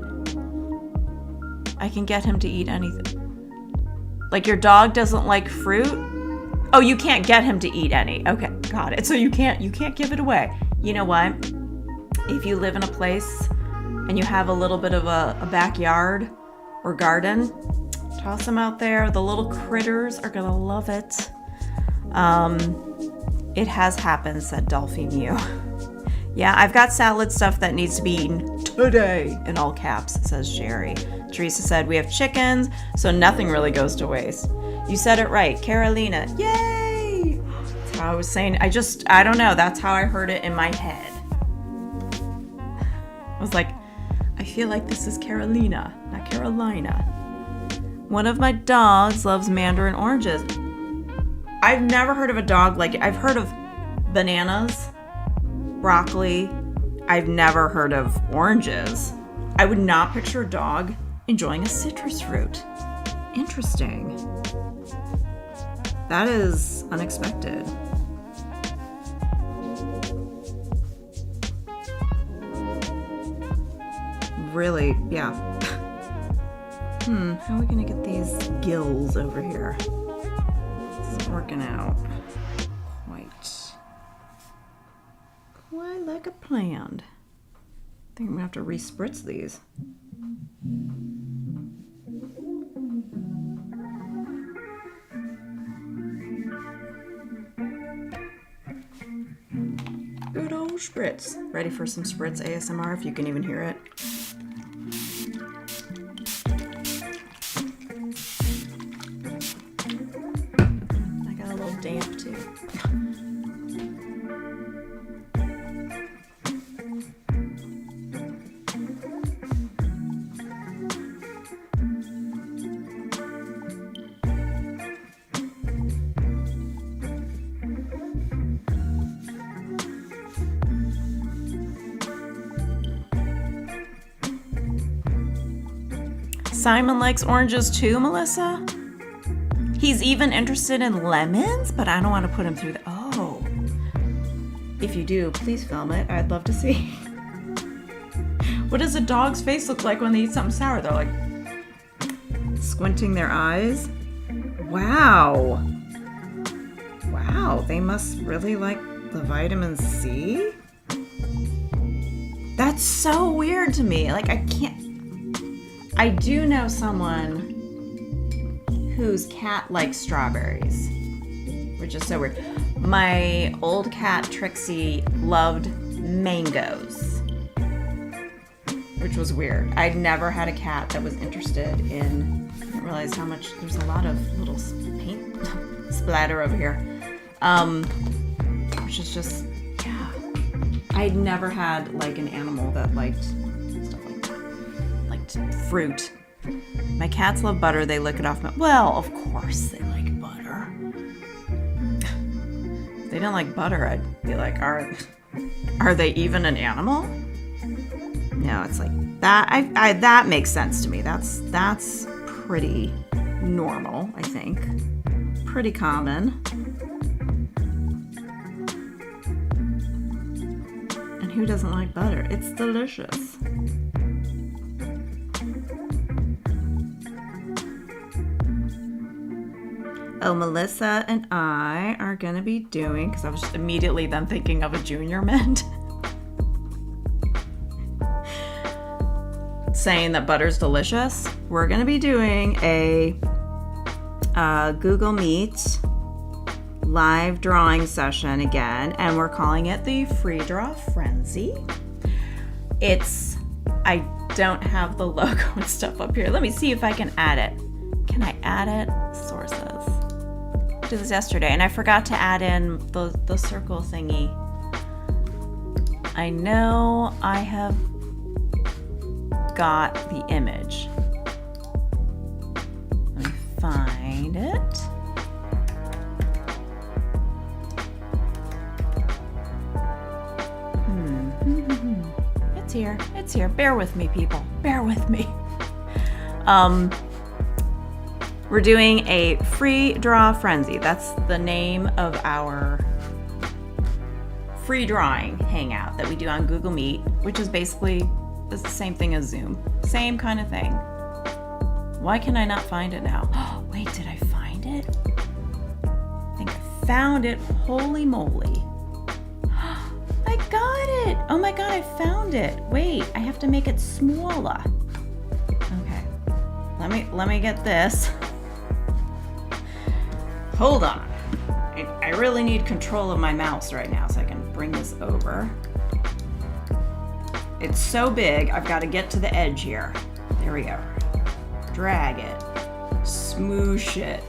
him to eat anything. Like your dog doesn't like fruit? Oh, you can't get him to eat any. Okay, got it. So you can't give it away. You know what? If you live in a place and you have a little bit of a backyard or garden, toss them out there. The little critters are gonna love it. It has happened, said Dolphy Mew. Yeah, I've got salad stuff that needs to be eaten today, in all caps, says Jerry. Teresa said, we have chickens, so nothing really goes to waste. You said it right, Carolina. Yay! That's how I was saying. I don't know. That's how I heard it in my head. I was like, I feel like this is Carolina, not Carolina. One of my dogs loves mandarin oranges. I've never heard of a dog like it. I've heard of bananas, broccoli. I've never heard of oranges. I would not picture a dog enjoying a citrus fruit. Interesting. That is unexpected. Really, yeah. How are we gonna get these gills over here? It's working out quite like a plan. I think I'm gonna have to re-spritz these. Good old spritz. Ready for some spritz ASMR if you can even hear it. I got a little damp too. Simon likes oranges too, Melissa. He's even interested in lemons, but I don't want to put him through the... Oh. If you do, please film it. I'd love to see. What does a dog's face look like when they eat something sour? They're like squinting their eyes. Wow. Wow, they must really like the vitamin C? That's so weird to me. Like, I do know someone whose cat likes strawberries, which is so weird. My old cat, Trixie, loved mangoes, which was weird. I'd never had a cat that was interested in, I didn't realize how much, there's a lot of little paint splatter over here, which is just, yeah. I'd never had like an animal that liked stuff like that, liked fruit. My cats love butter. They lick it off my... Well, of course they like butter. If they didn't like butter, I'd be like, are they even an animal? No, it's like that. That makes sense to me. That's pretty normal, I think. Pretty common. And who doesn't like butter? It's delicious. Oh, Melissa and I are going to be doing, because I was just immediately then thinking of a junior mint. Saying that butter's delicious. We're going to be doing a Google Meet live drawing session again, and we're calling it the Free Draw Frenzy. I don't have the logo and stuff up here. Let me see if I can add it. Can I add it? Sources. Did this yesterday, and I forgot to add in the circle thingy. I know I have got the image. Let me find it. It's here. Bear with me, people. Bear with me. We're doing a free draw frenzy. That's the name of our free drawing hangout that we do on Google Meet, which is basically the same thing as Zoom. Same kind of thing. Why can I not find it now? Oh, wait, did I find it? I think I found it. Holy moly. I got it. Oh my God, I found it. Wait, I have to make it smaller. Okay. Let me get this. Hold on. I really need control of my mouse right now so I can bring this over. It's so big, I've got to get to the edge here. There we go. Drag it. Smoosh it.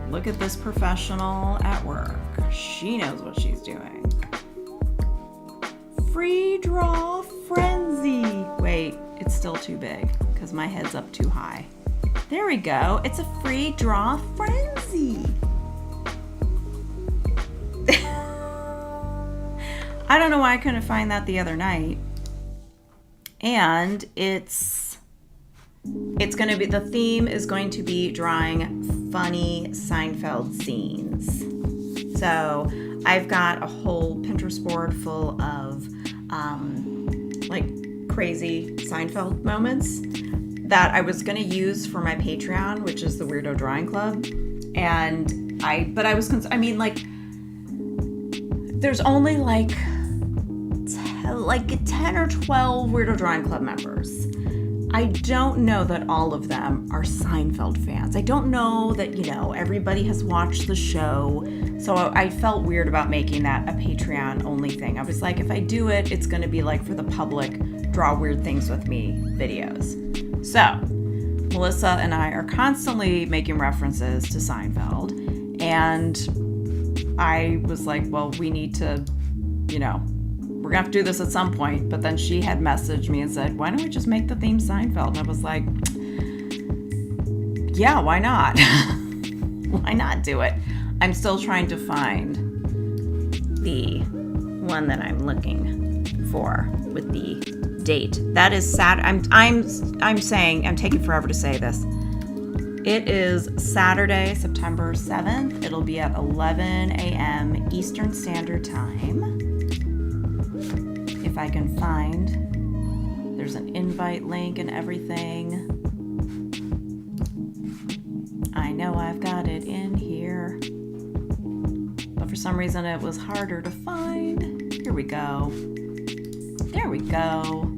Look at this professional at work. She knows what she's doing. Free draw frenzy. Wait, it's still too big because my head's up too high. There we go. It's a free draw frenzy. I don't know why I couldn't find that the other night. And it's going to be, the theme is going to be drawing funny Seinfeld scenes. So I've got a whole Pinterest board full of like crazy Seinfeld moments that I was going to use for my Patreon, which is the Weirdo Drawing Club. And there's only like 10 or 12 Weirdo Drawing Club members. I don't know that all of them are Seinfeld fans. I don't know that, everybody has watched the show. So I felt weird about making that a Patreon only thing. I was like, if I do it, it's going to be like for the public draw weird things with me videos. So Melissa and I are constantly making references to Seinfeld. And I was like, well, we need to, we're gonna have to do this at some point. But then she had messaged me and said, why don't we just make the theme Seinfeld? And I was like, yeah, why not? Why not do it? I'm still trying to find the one that I'm looking for with the date. That is I'm saying, I'm taking forever to say this. It is Saturday, September 7th. It'll be at 11 a.m. Eastern Standard Time. If I can find, there's an invite link and everything. I know I've got it in here, but for some reason it was harder to find. Here we go. There we go.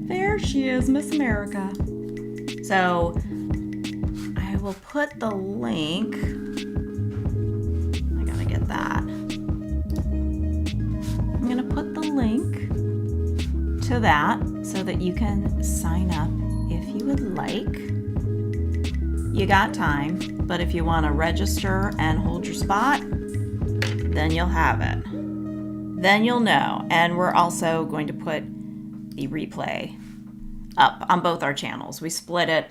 There she is, Miss America. So I will put the link. I gotta get that. I'm gonna put the link to that so that you can sign up if you would like. You got time, but if you want to register and hold your spot, then you'll have it. Then you'll know. And we're also going to put the replay up on both our channels. We split it.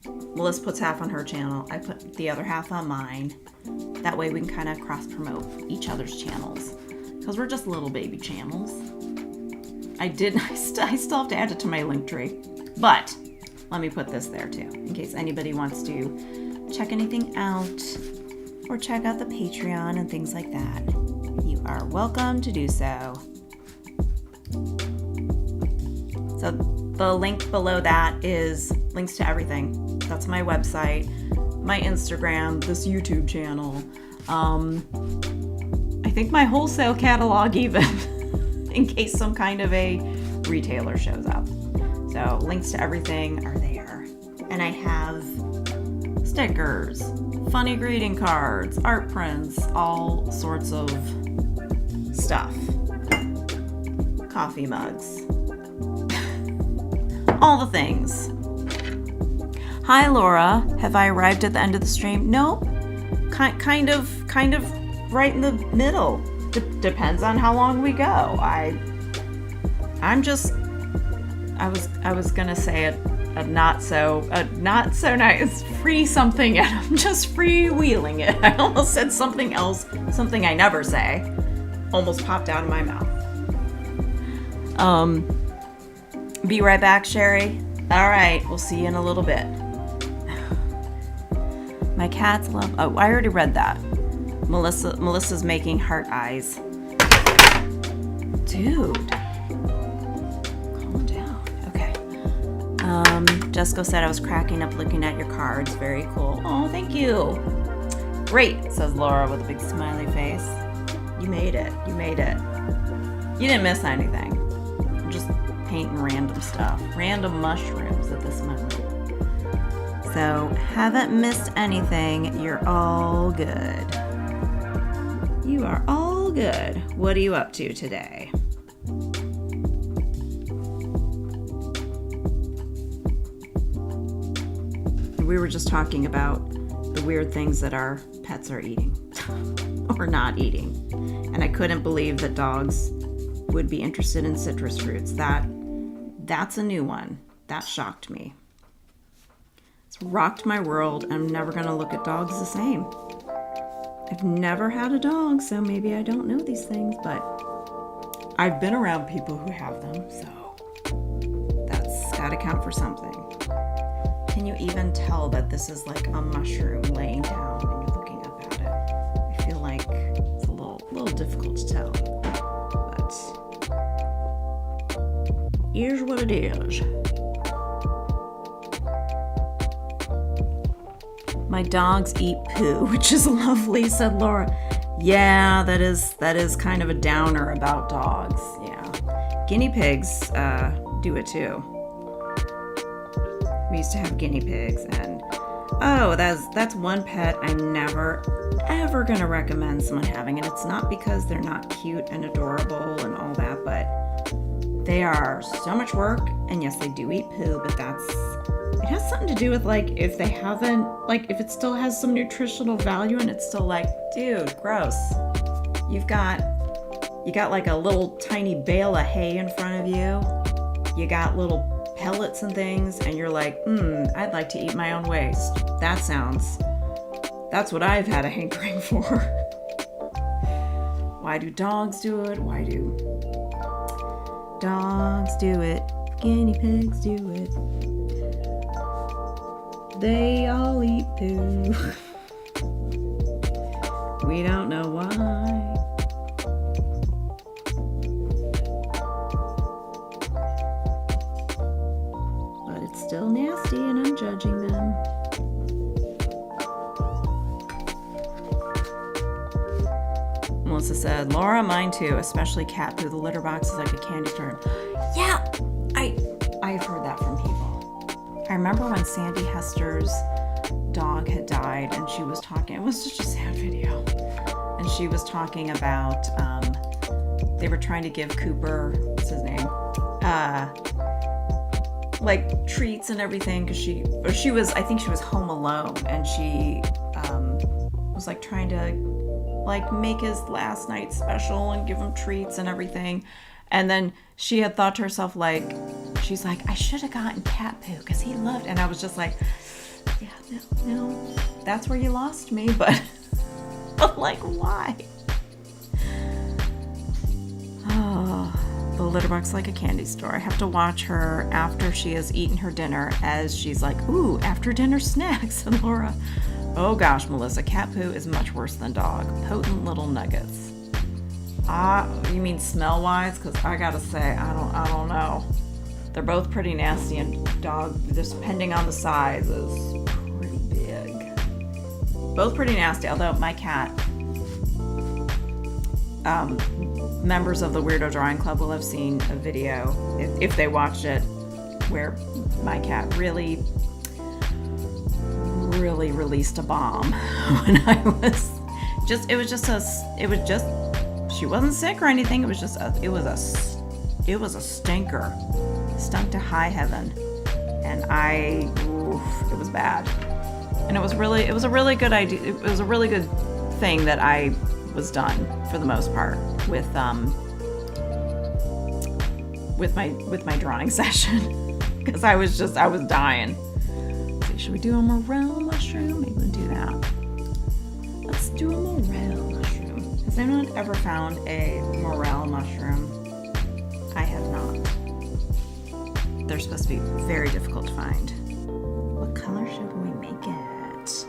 Melissa puts half on her channel. I put the other half on mine. That way we can kind of cross-promote each other's channels. Because we're just little baby channels. I still have to add it to my link tree. But let me put this there too, in case anybody wants to check anything out or check out the Patreon and things like that. You are welcome to do so. So the link below that is links to everything. That's my website, my Instagram, this YouTube channel. I think my wholesale catalog even, in case some kind of a retailer shows up. So links to everything are there. And I have stickers, funny greeting cards, art prints, all sorts of stuff. Coffee mugs. All the things. Hi Laura, have I arrived at the end of the stream? Nope. Kind of right in the middle. Depends on how long we go. I was gonna say a not so nice free something, and I'm just freewheeling it. I almost said something else, something I never say. Almost popped out of my mouth. Be right back, Sherry. All right, we'll see you in a little bit. My cats love. Oh, I already read that. Melissa's making heart eyes. Dude. Jessica said I was cracking up looking at your cards. Very cool. Oh, thank you. Great, says Laura with a big smiley face. You made it. You made it. You didn't miss anything. I'm just painting random stuff. Random mushrooms at this moment. So, haven't missed anything. You're all good. You are all good. What are you up to today? We were just talking about the weird things that our pets are eating or not eating. And I couldn't believe that dogs would be interested in citrus fruits. That's a new one. That shocked me. It's rocked my world. I'm never going to look at dogs the same. I've never had a dog, so maybe I don't know these things, but I've been around people who have them, so that's got to count for something. Can you even tell that this is like a mushroom laying down when you're looking up at it? I feel like it's a little difficult to tell, but here's what it is. My dogs eat poo, which is lovely, said Laura. Yeah, that is kind of a downer about dogs. Yeah, guinea pigs do it too. We used to have guinea pigs, and that's one pet I'm never ever gonna recommend someone having, and it's not because they're not cute and adorable and all that, but they are so much work. And yes, they do eat poo, but it has something to do with like if they haven't, like if it still has some nutritional value and it's still like, dude, gross. You got like a little tiny bale of hay in front of you. You got little pellets and things, and you're like, I'd like to eat my own waste. That's what I've had a hankering for. Why do dogs do it? Why do dogs do it? Guinea pigs do it. They all eat poo. We don't know why. But it's still nasty and I'm judging them. Melissa said, Laura, mine too, especially cat poo. The litter box is like a candy turn. Yeah, I've heard that from people. I remember when Sandy Hester's dog had died and she was talking, it was such a sad video, and she was talking about they were trying to give Cooper, what's his name, like treats and everything, because I think she was home alone, and she was like trying to like make his last night special and give him treats and everything. And then she had thought to herself, like, she's like, I should have gotten cat poo because he loved, and I was just like, yeah, no, that's where you lost me, but like, why? Oh, the litter box like a candy store. I have to watch her after she has eaten her dinner, as she's like, ooh, after dinner snacks. And Laura, oh gosh, Melissa, cat poo is much worse than dog. Potent little nuggets. You mean smell-wise? Because I gotta say, I don't know. They're both pretty nasty, and dog, just depending on the size, is pretty big. Both pretty nasty, although my cat, members of the Weirdo Drawing Club will have seen a video, if they watched it, where my cat really released a bomb when I was she wasn't sick or anything. It was a stinker. Stunk to high heaven. And it was bad. And it was a really good idea. It was a really good thing that I was done for the most part with my drawing session, because I was dying. So should we do a morel mushroom? Maybe we'll do that. Let's do a morel mushroom. Has anyone ever found a morel mushroom? I have not. They're supposed to be very difficult to find. What color should we make it?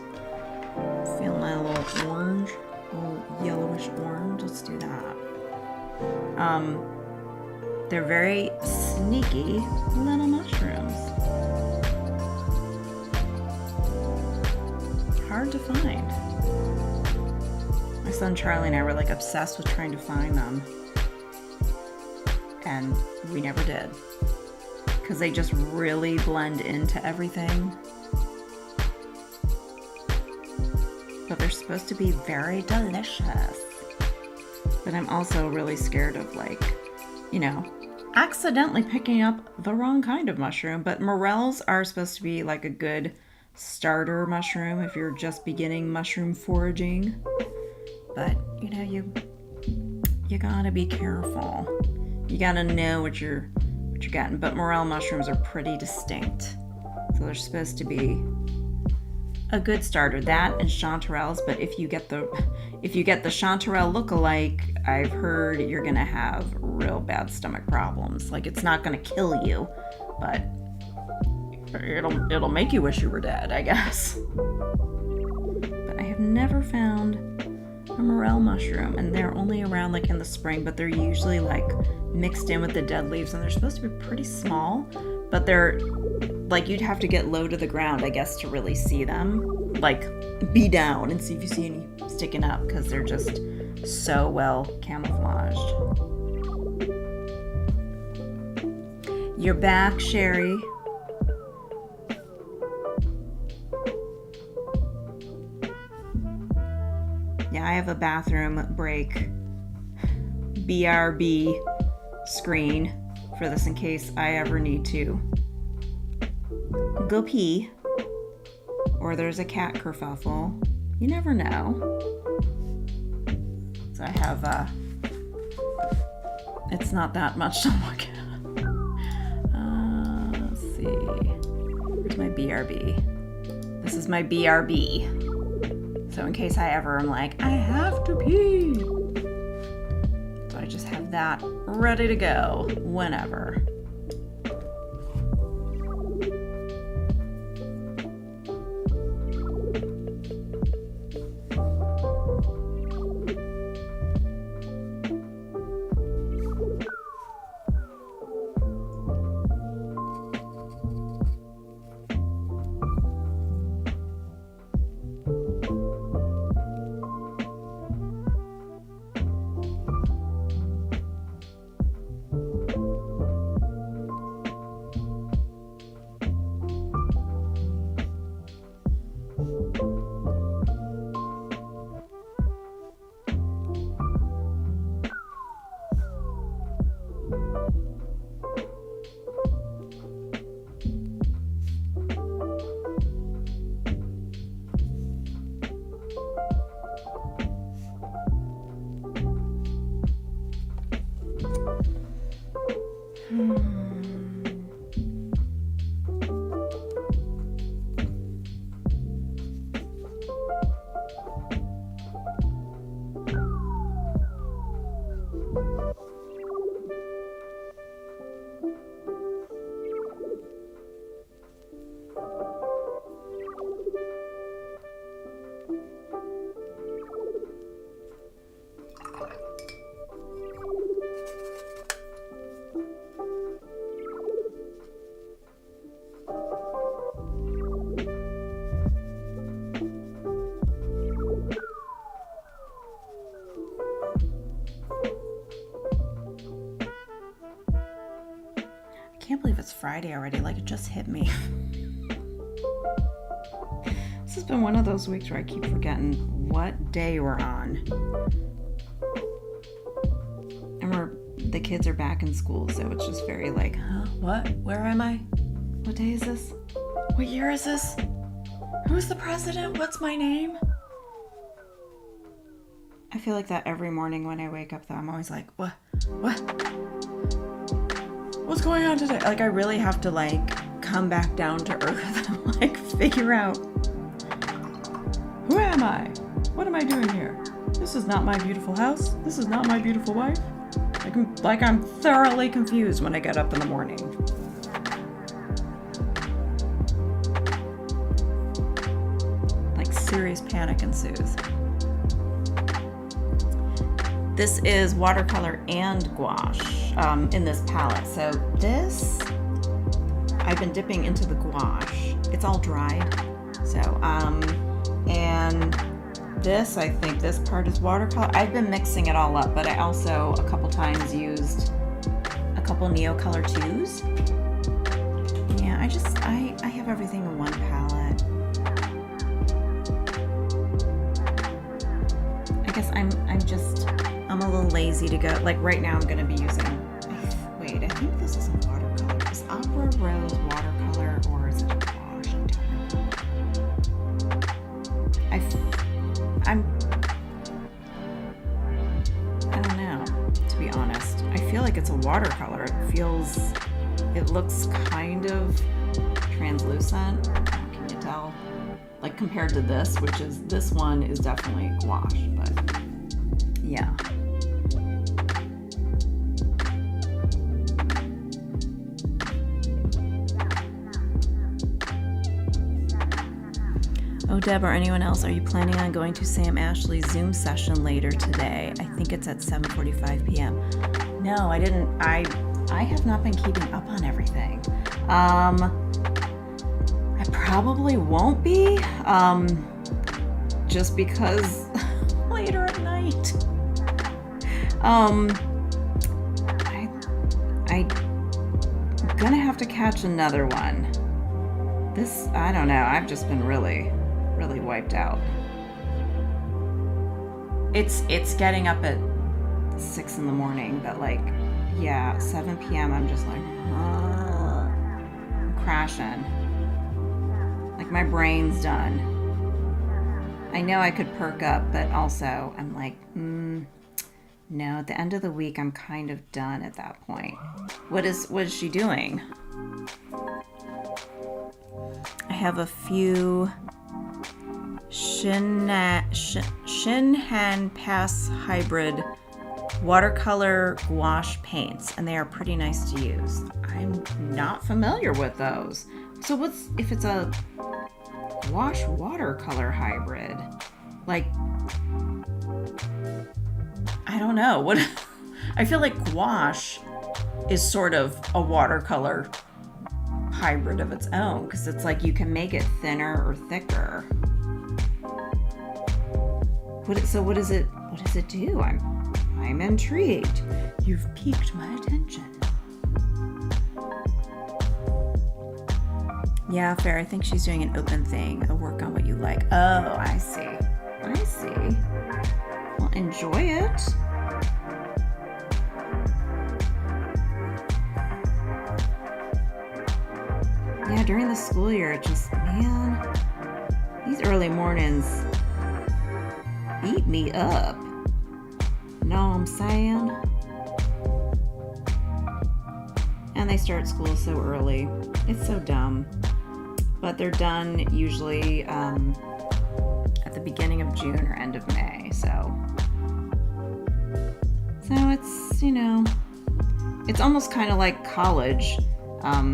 Feeling a little orange, a little yellowish orange. Let's do that. They're very sneaky little mushrooms. Hard to find. My son Charlie and I were like obsessed with trying to find them. And we never did. Because they just really blend into everything. But they're supposed to be very delicious. But I'm also really scared of, like, you know, accidentally picking up the wrong kind of mushroom. But morels are supposed to be like a good starter mushroom if you're just beginning mushroom foraging. But, you know, you gotta be careful. You gotta know what you're getting. But morel mushrooms are pretty distinct. So they're supposed to be a good starter. That and chanterelles, but if you get the chanterelle look-alike, I've heard you're gonna have real bad stomach problems. Like, it's not gonna kill you, but it'll make you wish you were dead, I guess. But I have never found a morel mushroom, and they're only around like in the spring, but they're usually like mixed in with the dead leaves, and they're supposed to be pretty small, but they're like, you'd have to get low to the ground, I guess, to really see them. Like, be down and see if you see any sticking up, because they're just so well camouflaged. You're back, Sherry. Yeah, I have a bathroom break BRB screen for this in case I ever need to go pee, or there's a cat kerfuffle. You never know. So I have, it's not that much to look at. Let's see. Where's my BRB? This is my BRB. So in case I ever am like, I have to pee. So I just have that ready to go whenever. I can't believe it's Friday already. Like, it just hit me. This has been one of those weeks where I keep forgetting what day we're on. And the kids are back in school, so it's just very like, huh? What? Where am I? What day is this? What year is this? Who's the president? What's my name? I feel like that every morning when I wake up, though. I'm always like, what? What's going on today? Like, I really have to, like, come back down to earth and, like, figure out, who am I? What am I doing here? This is not my beautiful house. This is not my beautiful wife. Like I'm thoroughly confused when I get up in the morning. Like, serious panic ensues. This is watercolor and gouache in this palette. So this, I've been dipping into the gouache. It's all dried. So, and This, I think this part is watercolor. I've been mixing it all up, but I also a couple times used a couple Neocolor 2s. Yeah, I have everything in one palette. I guess I'm a little lazy to go. Like right now I'm gonna be using, wait, I think this is a watercolor. Is Opera Rose watercolor or is it a wash? I don't know, to be honest. I feel like it's a watercolor. It looks kind of translucent. Can you tell? Like compared to this, this one is definitely gouache, but yeah. Oh, Deb or anyone else, are you planning on going to Sam Ashley's Zoom session later today? I think it's at 7:45 p.m. No, I didn't. I have not been keeping up on everything. I probably won't be, just because later at night. I'm gonna have to catch another one. This, I don't know. I've just been really wiped out. It's getting up at 6 in the morning, but like, yeah, 7 p.m. I'm just like, I'm crashing. Like my brain's done. I know I could perk up, but also I'm like, no, at the end of the week, I'm kind of done at that point. What is she doing? I have a few Shinhan Pass Hybrid watercolor gouache paints, and they are pretty nice to use. I'm not familiar with those. So what's, if it's a gouache watercolor hybrid? Like, I don't know. What I feel like gouache is sort of a watercolor hybrid of its own, because it's like you can make it thinner or thicker. What does it do? I'm intrigued. You've piqued my attention. Yeah, fair. I think she's doing an open thing. A work on what you like. Oh, I see. Well, enjoy it. Yeah, during the school year, it just, man, these early mornings beat me up. Know what I'm saying? And they start school so early. It's so dumb. But they're done usually at the beginning of June or end of May. So it's, it's almost kind of like college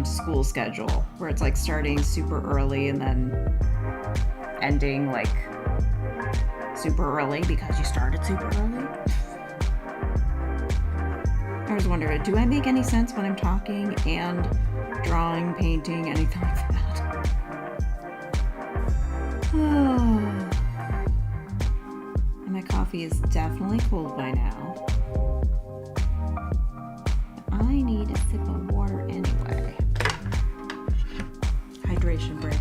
school schedule, where it's like starting super early and then ending like super early because you started super early. I was wondering, do I make any sense when I'm talking and drawing, painting, anything like that? And my coffee is definitely cold by now. I need a sip of water anyway. Hydration break.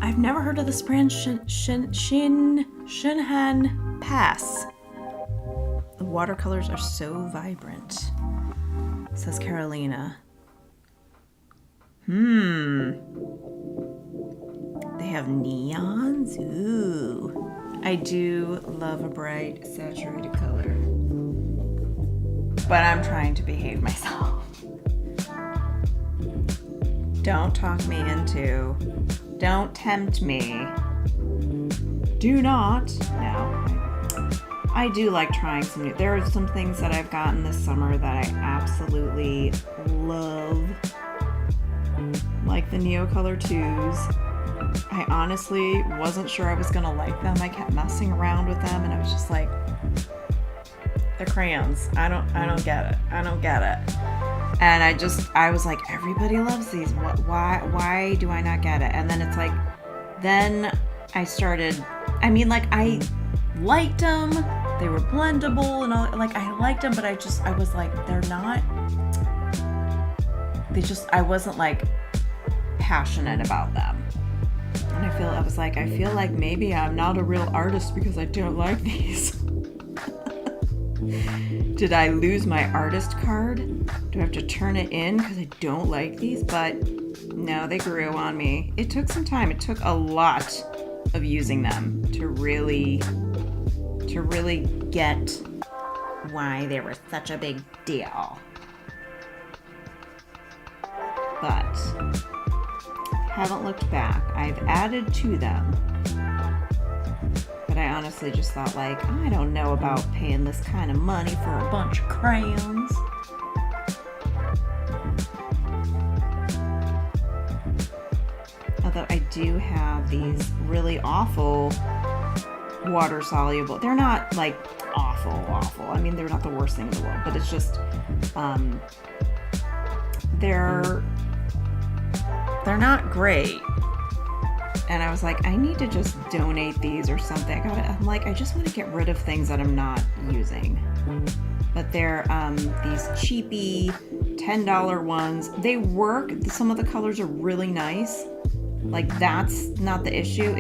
I've never heard of this brand, Shinhan Pass. The watercolors are so vibrant, says Carolina. They have neons. Ooh. I do love a bright, saturated color. But I'm trying to behave myself. Don't talk me into. Don't tempt me. Do not. No. I do like trying some new. There are some things that I've gotten this summer that I absolutely love. Like the Neocolor 2s. I honestly wasn't sure I was going to like them. I kept messing around with them and I was just like, They're crayons. I don't get it. I don't get it. And I was like, everybody loves these. Why do I not get it? And then it's like, then I started, I mean, like, I liked them. They were blendable and all, like, I liked them, but I was like, I wasn't like passionate about them. And I feel like maybe I'm not a real artist because I don't like these. Did I lose my artist card? Do I have to turn it in because I don't like these? But no, they grew on me. It took some time. It took a lot of using them to really get why they were such a big deal. But haven't looked back. I've added to them. But I honestly just thought, like, I don't know about paying this kind of money for a bunch of crayons. Although I do have these really awful water soluble. They're not like awful. I mean, they're not the worst thing in the world, but it's just they're not great. And I was like, I need to just donate these or something. I'm like, I just want to get rid of things that I'm not using. But they're these cheapy $10 ones. They work. Some of the colors are really nice. Like, that's not the issue.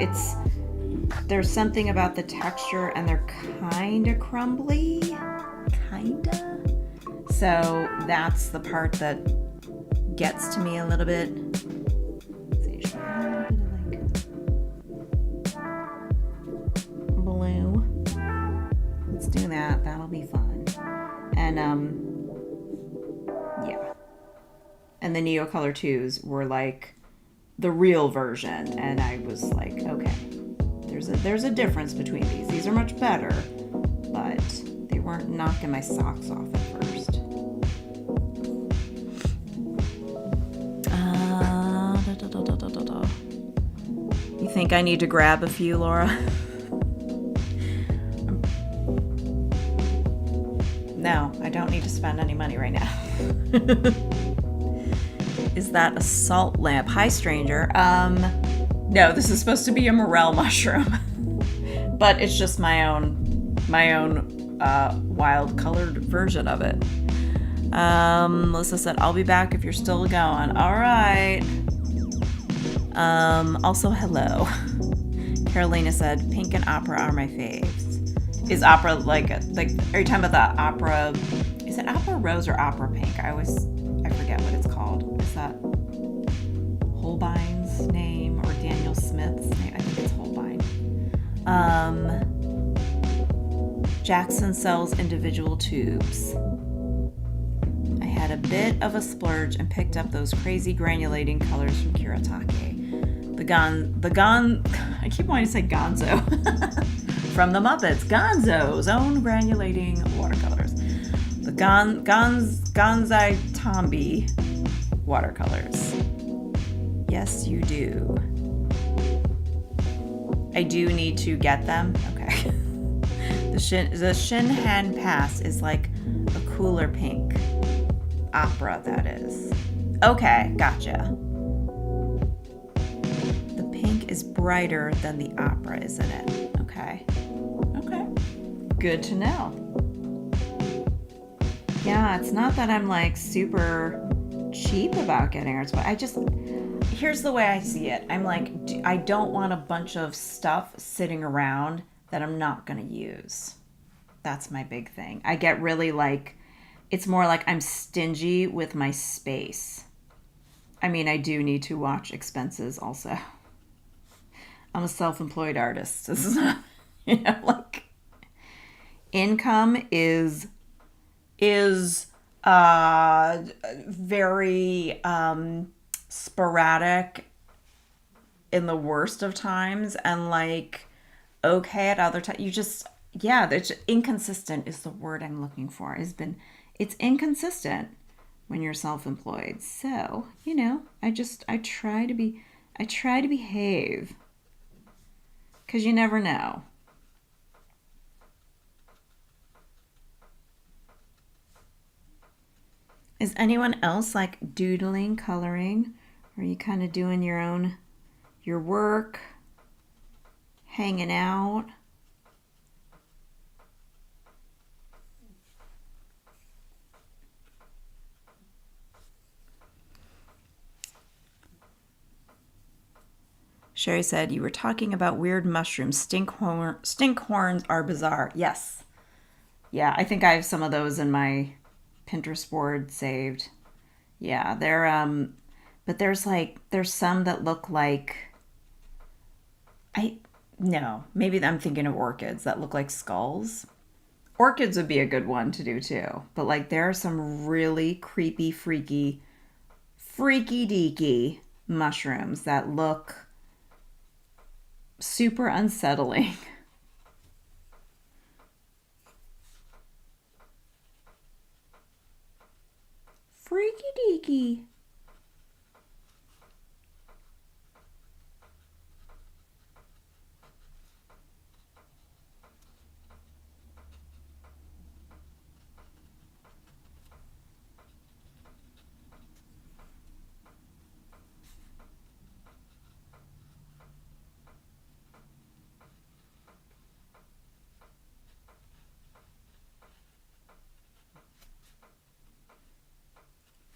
There's something about the texture, and they're kind of crumbly. Kinda. So that's the part that gets to me a little bit. Let's see, should I add a bit of like blue? Let's do that. That'll be fun. And yeah. And the Neocolor 2s were like the real version, and I was like, okay, there's a difference between these. These are much better, but they weren't knocking my socks off at first. You think I need to grab a few, Laura? No, I don't need to spend any money right now. Is that a salt lamp? Hi, stranger. No, this is supposed to be a morel mushroom, but it's just my own wild colored version of it. Melissa said, I'll be back if you're still going. All right. Also, hello. Carolina said, pink and opera are my faves. Is opera like are you talking about the opera? Is it opera rose or opera pink? I forget what it's called. Is that Holbein's name or Daniel Smith's name? I think it's Holbein. Jackson sells individual tubes. I had a bit of a splurge and picked up those crazy granulating colors from Kuretake. I keep wanting to say Gonzo. From the Muppets, Gonzo's own granulating watercolors. The Gonzai Tombi watercolors. Yes, you do. I do need to get them. Okay. The Shinhan Pass is like a cooler pink. Opera, that is. Okay, gotcha. The pink is brighter than the opera, isn't it? Okay. Good to know. Yeah, it's not that I'm like super cheap about getting art, but here's the way I see it. I'm like, I don't want a bunch of stuff sitting around that I'm not going to use. That's my big thing. I get really like, it's more like I'm stingy with my space. I mean, I do need to watch expenses also. I'm a self-employed artist. This is not, like, income is very sporadic in the worst of times, and like okay at other times. It's inconsistent is the word I'm looking for. It's inconsistent when you're self-employed. So I try to behave, because you never know. Is anyone else like doodling, coloring? Or are you kind of doing your work, hanging out? Sherry said, you were talking about weird mushrooms. Stinkhorns are bizarre. Yes. Yeah, I think I have some of those in my Pinterest board saved. Yeah, but there's some that look like I no, maybe I'm thinking of orchids that look like skulls. Orchids would be a good one to do too. But like there are some really creepy, freaky deaky mushrooms that look super unsettling. Freaky deaky.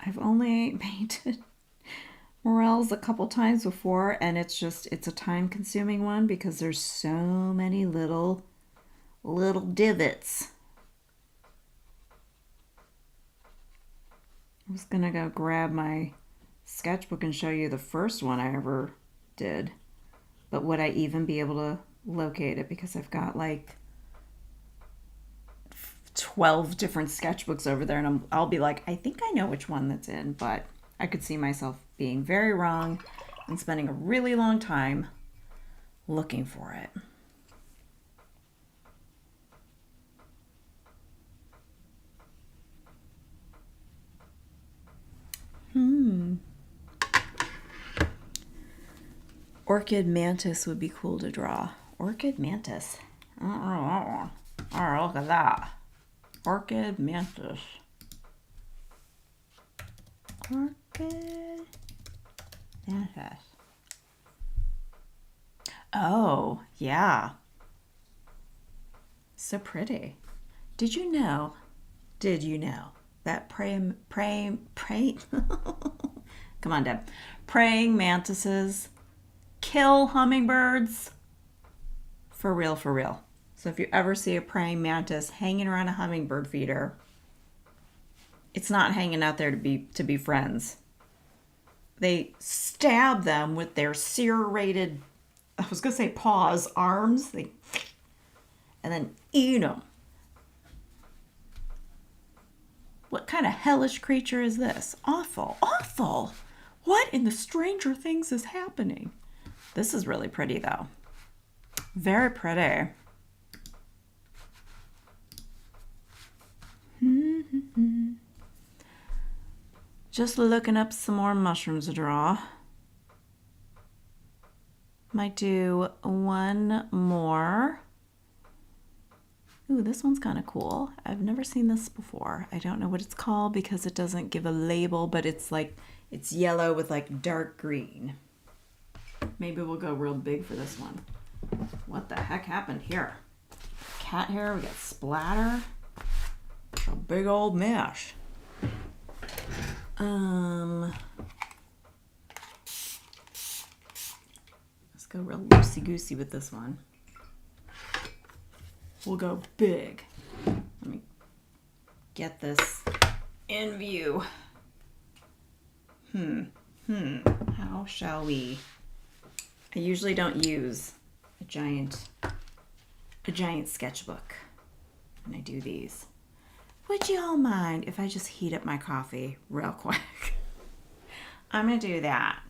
I've only painted morels a couple times before, and it's a time consuming one because there's so many little divots. I was gonna go grab my sketchbook and show you the first one I ever did, but would I even be able to locate it because I've got like 12 different sketchbooks over there, and I'll be like, I think I know which one that's in, but I could see myself being very wrong and spending a really long time looking for it. Orchid mantis would be cool to draw. Orchid mantis. Oh, look at that. Orchid mantis. Orchid mantis. Oh, yeah. So pretty. Did you know that praying come on, Deb. Praying mantises kill hummingbirds? For real, for real. So if you ever see a praying mantis hanging around a hummingbird feeder, it's not hanging out there to be friends. They stab them with their serrated, I was gonna say paws, arms, and then eat them. What kind of hellish creature is this? Awful, awful. What in the Stranger Things is happening? This is really pretty though. Very pretty. Just looking up some more mushrooms to draw. Might do one more. Ooh, this one's kind of cool. I've never seen this before. I don't know what it's called because it doesn't give a label, but it's yellow with like dark green. Maybe we'll go real big for this one. What the heck happened here? Cat hair, we got splatter. A big old mess. Let's go real loosey-goosey with this one. We'll go big. Let me get this in view. How shall we? I usually don't use a giant sketchbook when I do these. Would you all mind if I just heat up my coffee real quick? I'm gonna do that.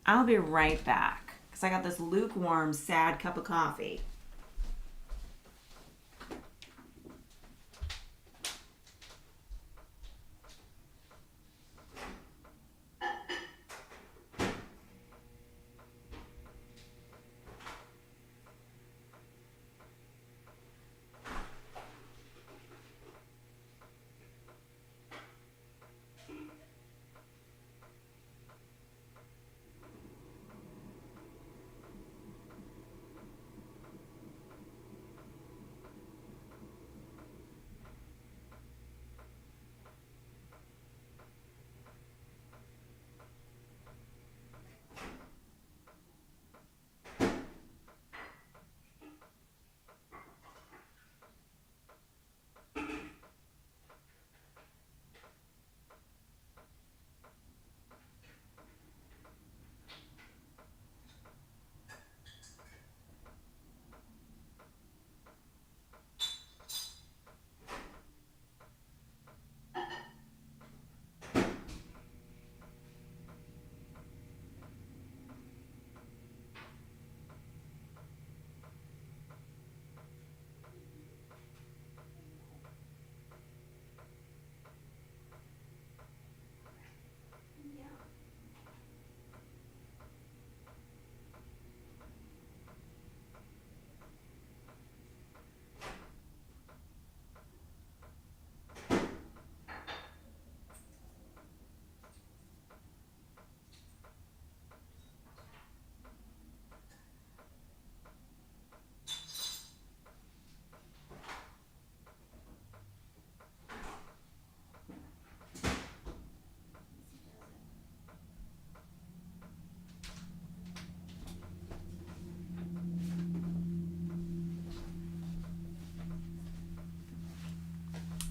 I'll be right back because I got this lukewarm, sad cup of coffee.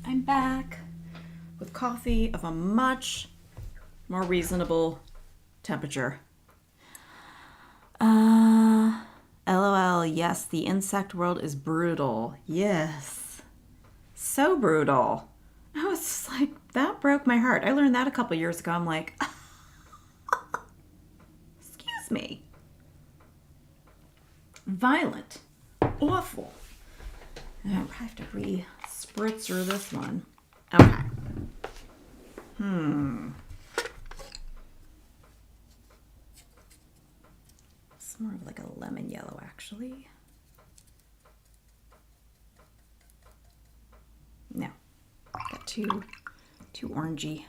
I'm back with coffee of a much more reasonable temperature. LOL, yes, the insect world is brutal. Yes. So brutal. I was just like, that broke my heart. I learned that a couple years ago. I'm like, excuse me. Violent. Awful. I have to re-spritzer this one. Okay. It's more of like a lemon yellow, actually. No. Got too orangey.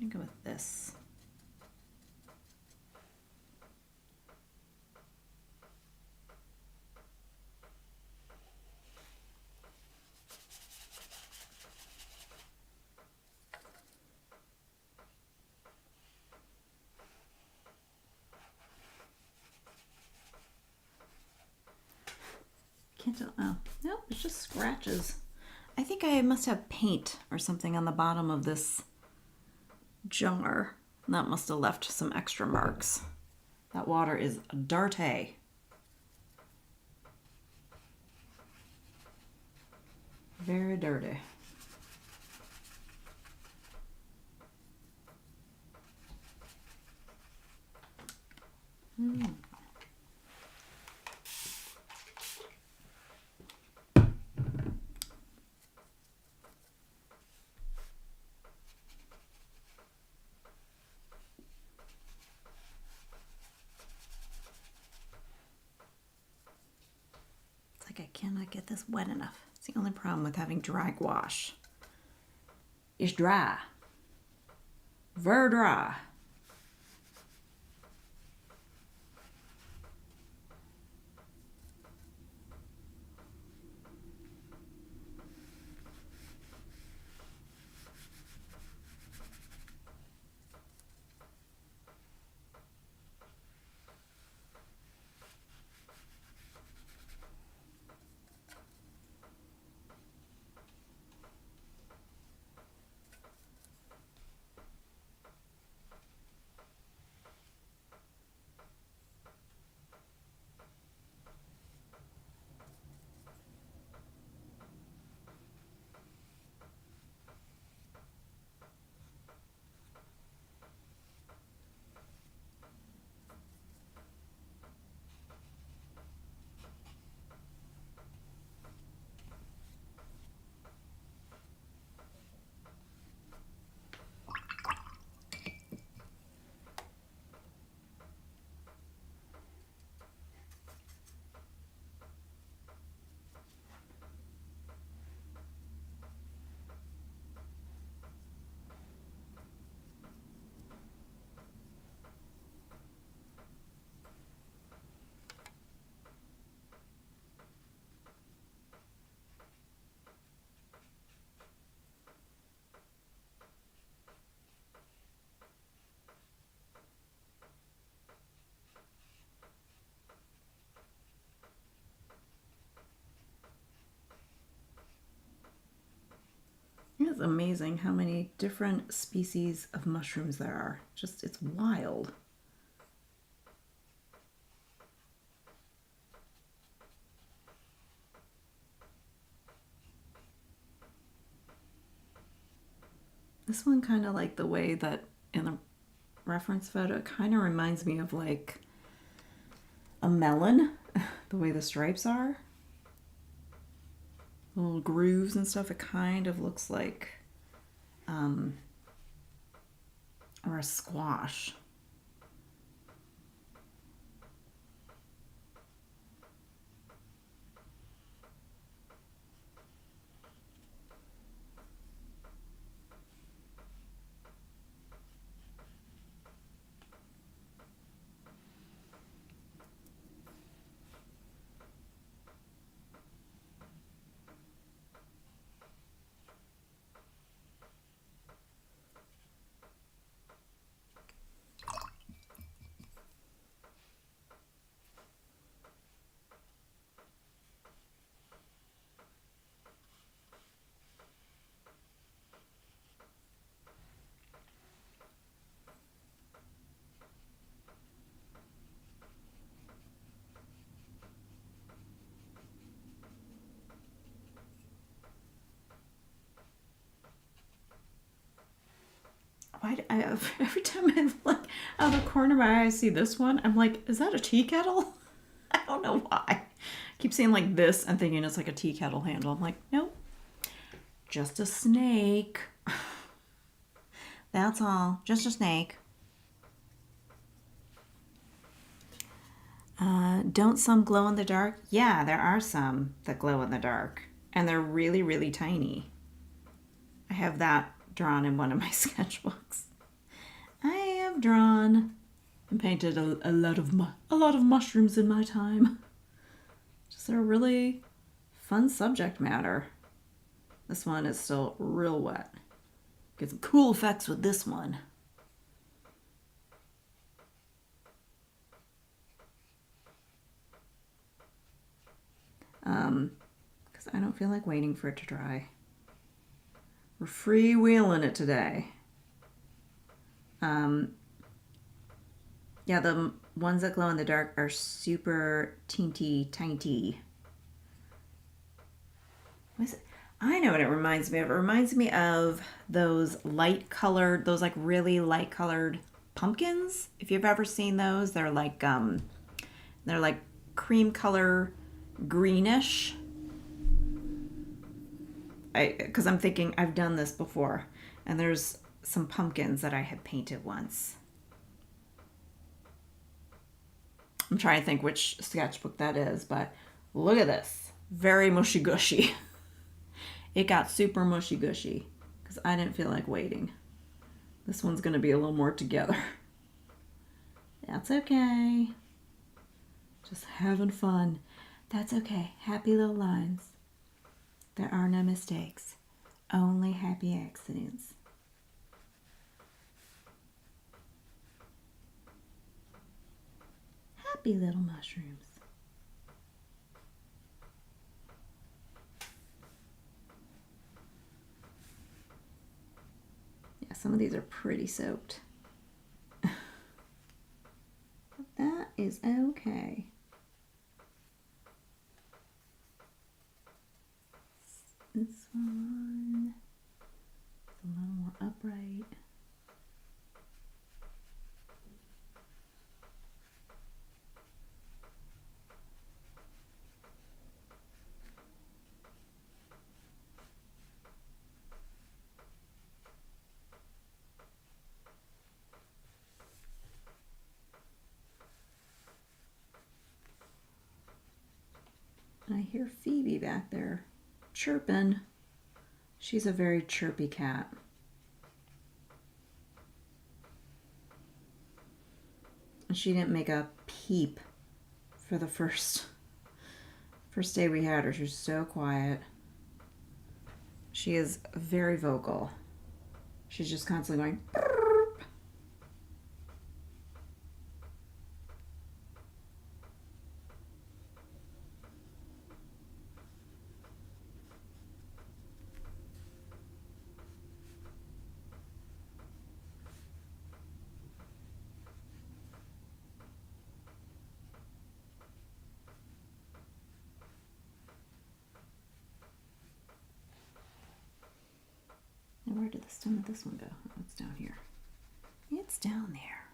I'm gonna go with this. Can't tell. Oh, no, it's just scratches. I think I must have paint or something on the bottom of this jar. That must have left some extra marks. That water is dirty. Very dirty. It's like I cannot get this wet enough. It's the only problem with having dry gouache. It's dry. Very dry. It's amazing how many different species of mushrooms there are. Just, it's wild. This one kind of like the way that in the reference photo, it kind of reminds me of like a melon, the way the stripes are. Little grooves and stuff. It kind of looks like, or a squash. every time I look out of the corner of my eye, I see this one. I'm like, is that a tea kettle? I don't know why. I keep seeing like this and thinking it's like a tea kettle handle. I'm like, nope, just a snake. That's all, just a snake. Don't some glow in the dark? Yeah, there are some that glow in the dark, and they're really, really tiny. I have that drawn in one of my sketchbooks. I have drawn and painted a lot of mushrooms in my time. Just a really fun subject matter. This one is still real wet. Get some cool effects with this one. Because I don't feel like waiting for it to dry. We're freewheeling it today. Yeah, the ones that glow in the dark are super teeny tiny. What is it? I know what it reminds me of. It reminds me of those light colored, those like really light colored pumpkins. If you've ever seen those, they're like cream color, greenish. Because I'm thinking I've done this before, and there's some pumpkins that I had painted once. I'm trying to think which sketchbook that is, but look at this. Very mushy gushy. It got super mushy gushy because I didn't feel like waiting. This one's going to be a little more together. That's okay. Just having fun. That's okay. Happy little lines. There are no mistakes. Only happy accidents. Happy little mushrooms. Yeah, some of these are pretty soaked. But that is okay. This one is a little more upright. I hear Phoebe back there chirping. She's a very chirpy cat. And she didn't make a peep for the first day we had her. She was so quiet. She is very vocal. She's just constantly going burp. Now where did the stem of this one go? Oh, it's down here. It's down there.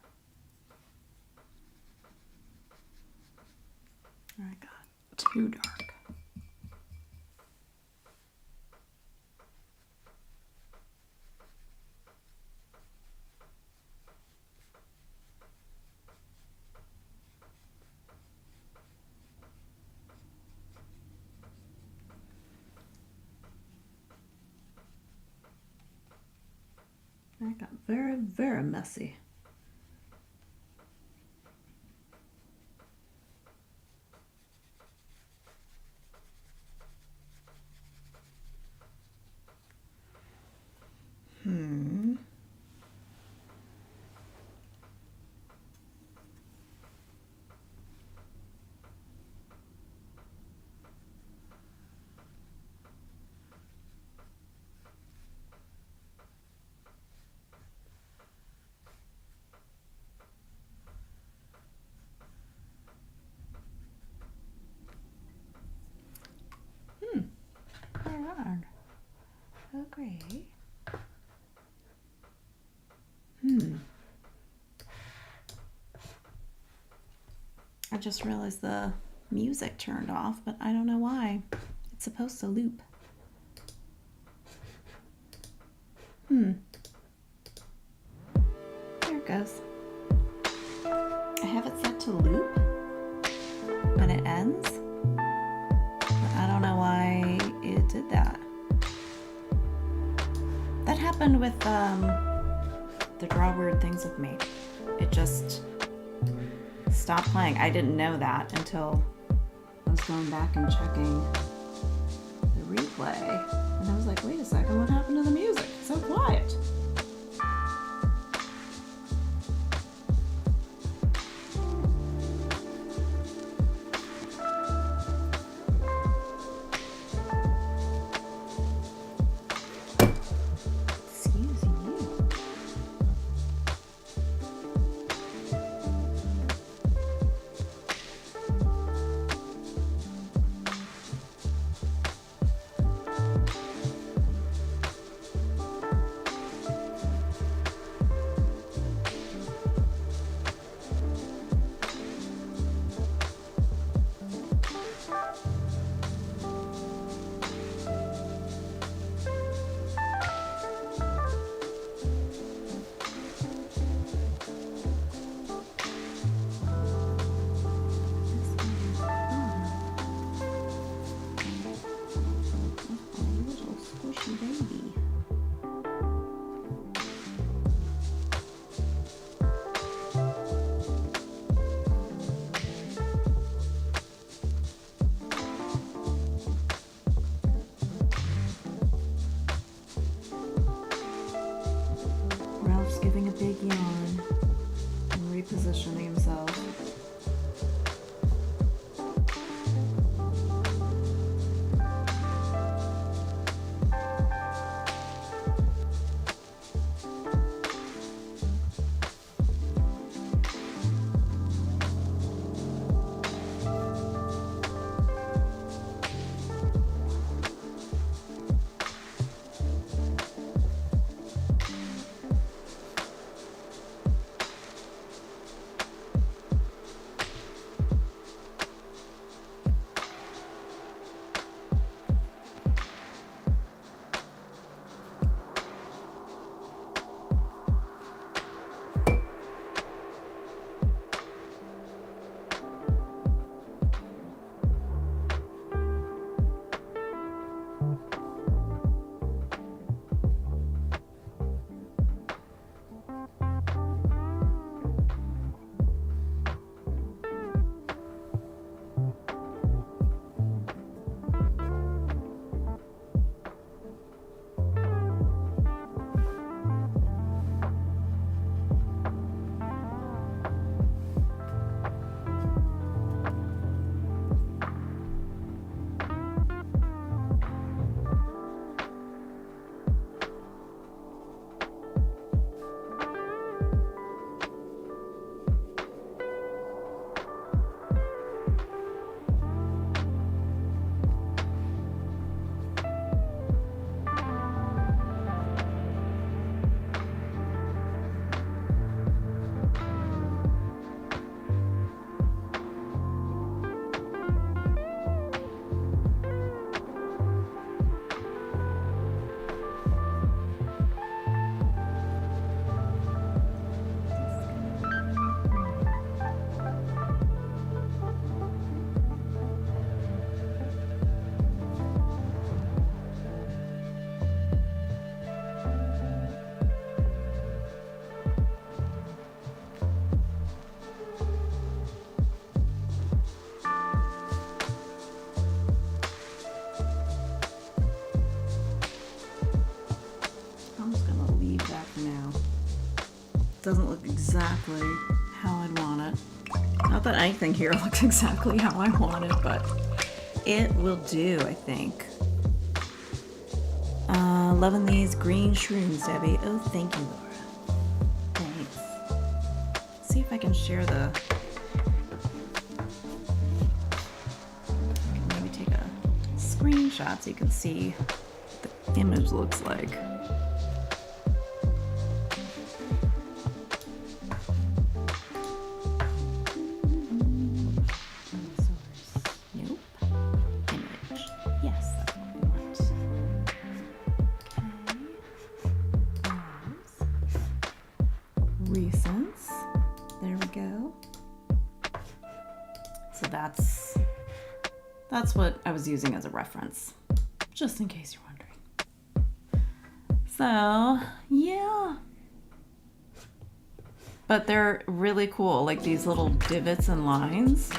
I got too dark. That got very, very messy. Alright. Okay. just realized the music turned off, but I don't know why. It's supposed to loop. There it goes. I have it set to loop when it ends, but I don't know why it did that. That happened with the Draw Weird Things with Me. It just stopped playing. I didn't know that until I was going back and checking the replay, and I was like, wait a second, what happened to the music? It's so quiet. Giving a big yawn and repositioning himself. Doesn't look exactly how I'd want it. Not that anything here looks exactly how I want it, but it will do, I think. Loving these green shrooms, Debbie. Oh, thank you, Laura. Thanks. Let's see if I can share the... I can maybe take a screenshot so you can see what the image looks like. recents. There we go. So that's what I was using as a reference, just in case you're wondering. So, yeah. But they're really cool, like these little divots and lines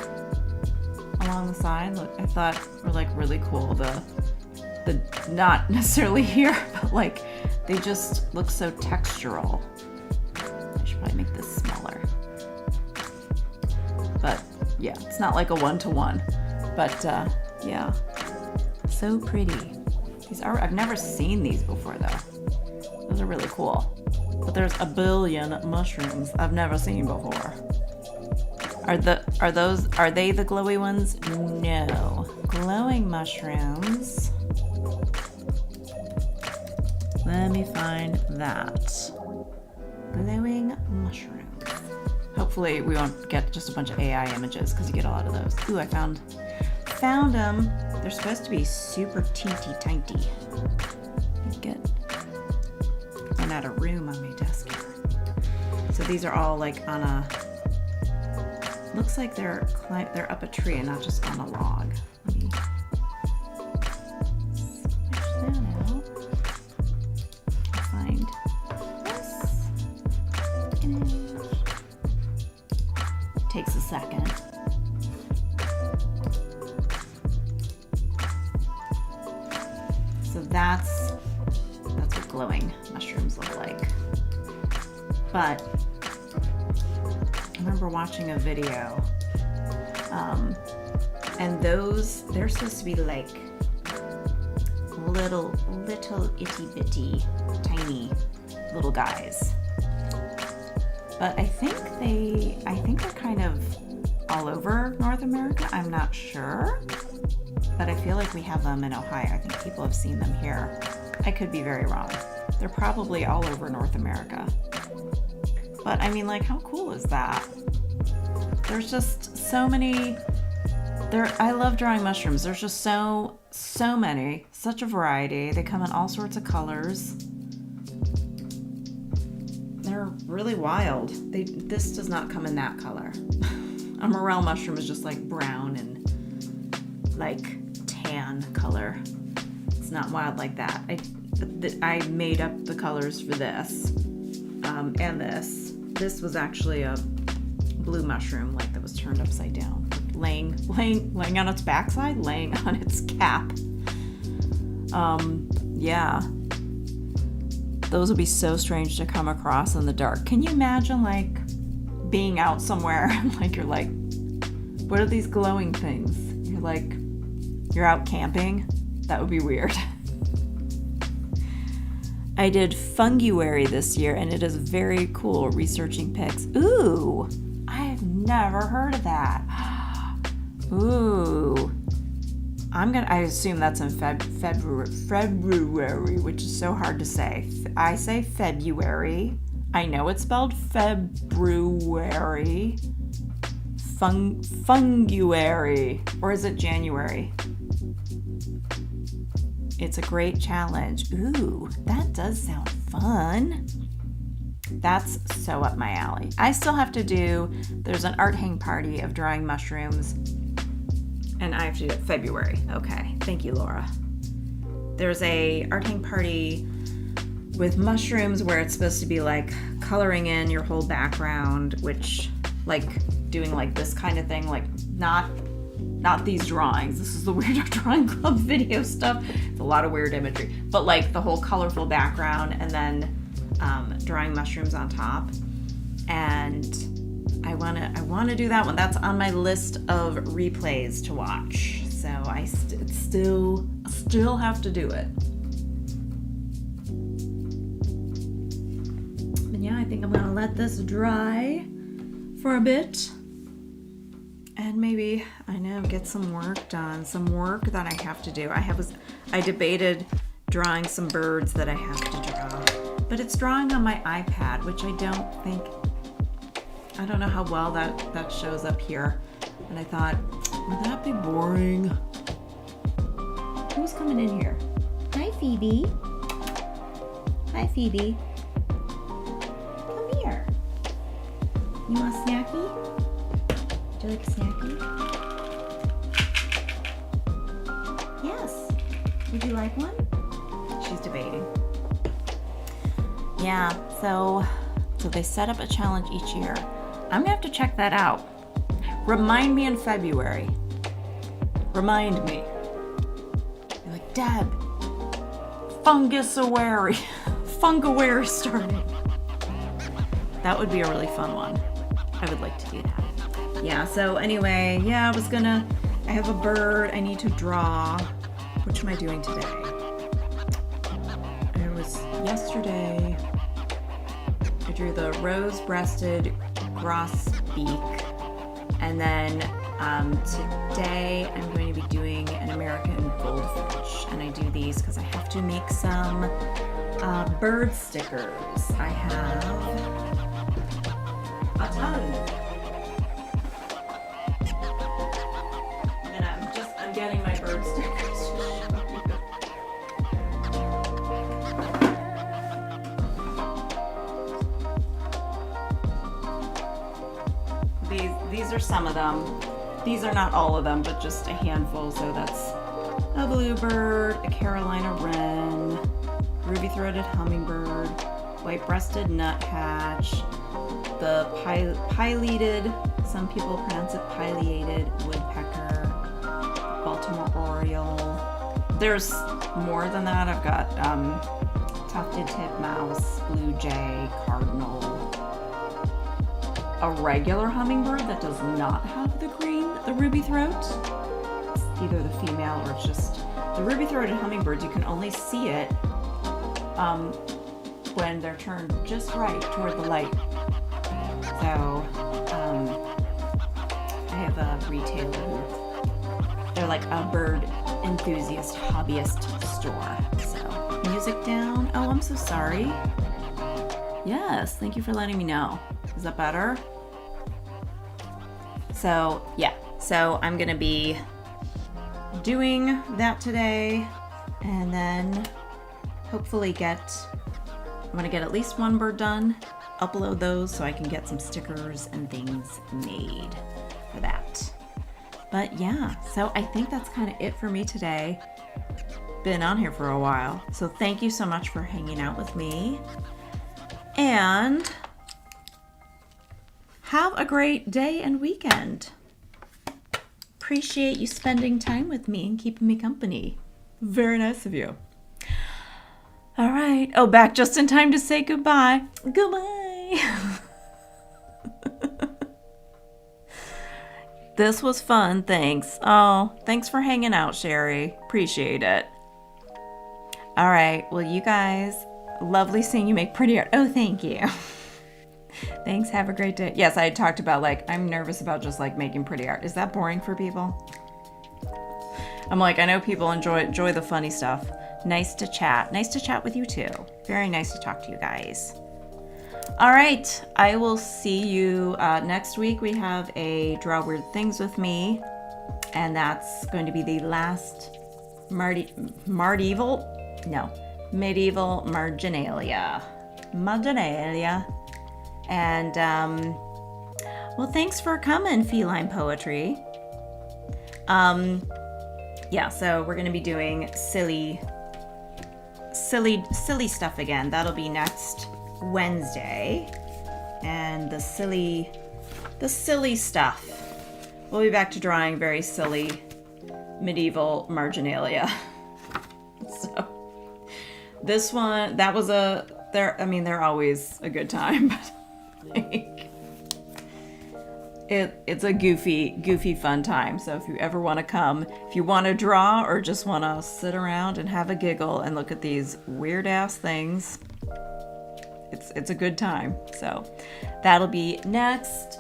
along the side. Look, I thought were like really cool. The not necessarily here, but like they just look so textural. I should probably make this smaller. But yeah, it's not like a one-to-one. But yeah, so pretty. I've never seen these before though. Those are really cool. But there's a billion mushrooms I've never seen before. Are they the glowy ones? No. Glowing mushrooms. Let me find that. Glowing mushrooms. Hopefully we won't get just a bunch of AI images because you get a lot of those. Ooh, I found them. They're supposed to be super teeny tiny. Run out of room on my desk here. So these are all like on a. Looks like they're up a tree and not just on a log. Let me switch that out. Find this image. Takes a second. So that's what glowing mushrooms look like. But I remember watching a video, and they're supposed to be like little itty bitty tiny little guys. But I think they're kind of all over North America. I'm not sure, but I feel like we have them in Ohio. I think people have seen them here. I could be very wrong. They're probably all over North America. But I mean, like, how cool is that? There's just so many. I love drawing mushrooms. There's just so many, such a variety. They come in all sorts of colors. They're really wild. This does not come in that color. A morel mushroom is just like brown and like tan color. It's not wild like that. I made up the colors for this, and this. This was actually a blue mushroom, like that was turned upside down, laying on its backside, laying on its cap. Yeah. Those would be so strange to come across in the dark. Can you imagine like being out somewhere and like you're like, what are these glowing things? You're like, you're out camping? That would be weird. I did Funguary this year and it is very cool researching pigs. Ooh, I've never heard of that. Ooh. I assume that's in February, which is so hard to say. I say February. I know it's spelled February. Funguary. Or is it January? It's a great challenge. Ooh, that does sound fun. That's so up my alley. I still have to there's an art hang party of drawing mushrooms, and I have to do it February. Okay, thank you, Laura. There's a art hang party with mushrooms where it's supposed to be like coloring in your whole background, which like doing like this kind of thing, like not these drawings. This is the Weirdo Drawing Club video stuff. It's a lot of weird imagery, but like the whole colorful background and then drawing mushrooms on top. And I wanna do that one. That's on my list of replays to watch. So I still have to do it. But yeah, I think I'm gonna let this dry for a bit. And maybe, get some work done. Some work that I have to do. I debated drawing some birds that I have to draw. But it's drawing on my iPad, which I don't know how well that shows up here. And I thought, would that be boring? Who's coming in here? Hi, Phoebe. Hi, Phoebe. Come here. You want a snacky? Do you like a snacky? Yes. Would you like one? She's debating. Yeah, so they set up a challenge each year. I'm gonna have to check that out. Remind me in February. Remind me. You're like, Deb, Fungawary started. That would be a really fun one. I would like to do that. Yeah, so anyway, yeah, I have a bird I need to draw. Which am I doing today? It was yesterday. I drew the rose-breasted grosbeak. And then today I'm going to be doing an American goldfinch. And I do these because I have to make some bird stickers. I have a ton. And I'm getting my bird stickers. These are some of them. These are not all of them, but just a handful. So that's a bluebird, a Carolina wren, ruby-throated hummingbird, white-breasted nuthatch, the pileated, some people pronounce it pileated woodpecker, Baltimore oriole. There's more than that. I've got tufted titmouse, blue jay, cardinal, a regular hummingbird that does not have the ruby throat. It's either the female or it's just the ruby-throated hummingbirds. You can only see it when they're turned just right toward the light. So I have a retailer who they're like a bird enthusiast hobbyist store. So music down. Oh, I'm so sorry. Yes, thank you for letting me know. Is that better? So, yeah. So I'm going to be doing that today and then hopefully I'm going to get at least one bird done, upload those so I can get some stickers and things made for that. But yeah, so I think that's kind of it for me today. Been on here for a while. So thank you so much for hanging out with me. And have a great day and weekend. Appreciate you spending time with me and keeping me company. Very nice of you. All right. Oh, back just in time to say goodbye. Goodbye. This was fun. Thanks. Oh, thanks for hanging out, Sherry. Appreciate it. All right. Well, you guys, lovely seeing you make pretty art. Oh, thank you. Thanks. Have a great day. Yes, I had talked about I'm nervous about just making pretty art. Is that boring for people? I'm I know people enjoy the funny stuff. Nice to chat. Nice to chat with you too. Very nice to talk to you guys. All right. I will see you next week. We have a Draw Weird Things with me, and that's going to be the last medieval marginalia. And, well, thanks for coming, Feline Poetry. Yeah, so we're going to be doing silly stuff again. That'll be next Wednesday. And the silly stuff. We'll be back to drawing very silly medieval marginalia. So, this one, that was they're always a good time, but it's a goofy fun time. So if you ever want to come, if you want to draw or just want to sit around and have a giggle and look at these weird ass things, it's a good time. So that'll be next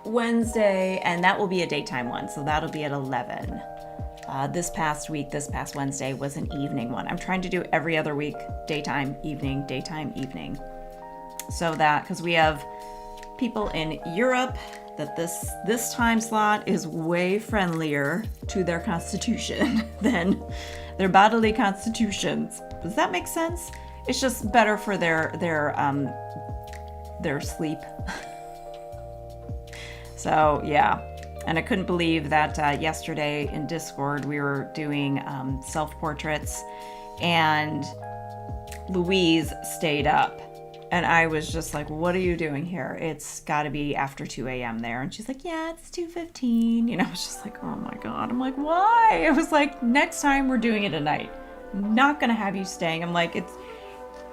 Wednesday, and that will be a daytime one. So that'll be at 11. This past Wednesday was an evening one. I'm trying to do every other week, daytime, evening. So that, because we have people in Europe, that this time slot is way friendlier to their constitution than their bodily constitutions. Does that make sense? It's just better for their sleep. So yeah. And I couldn't believe that yesterday in Discord we were doing self-portraits and Louise stayed up. And I was just like, what are you doing here? It's got to be after 2 a.m. there. And she's like, yeah, it's 2:15. You know, I was just like, oh my God. I'm like, why? It was like, next time we're doing it at night. I'm not going to have you staying. I'm like,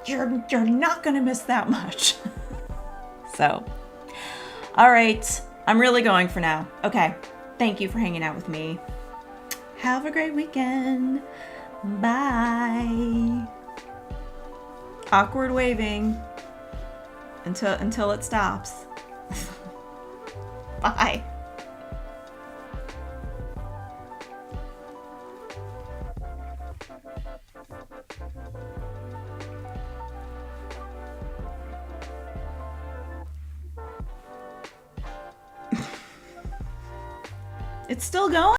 you're not going to miss that much. So, all right. I'm really going for now. Okay. Thank you for hanging out with me. Have a great weekend. Bye. Awkward waving until it stops. Bye. It's still going.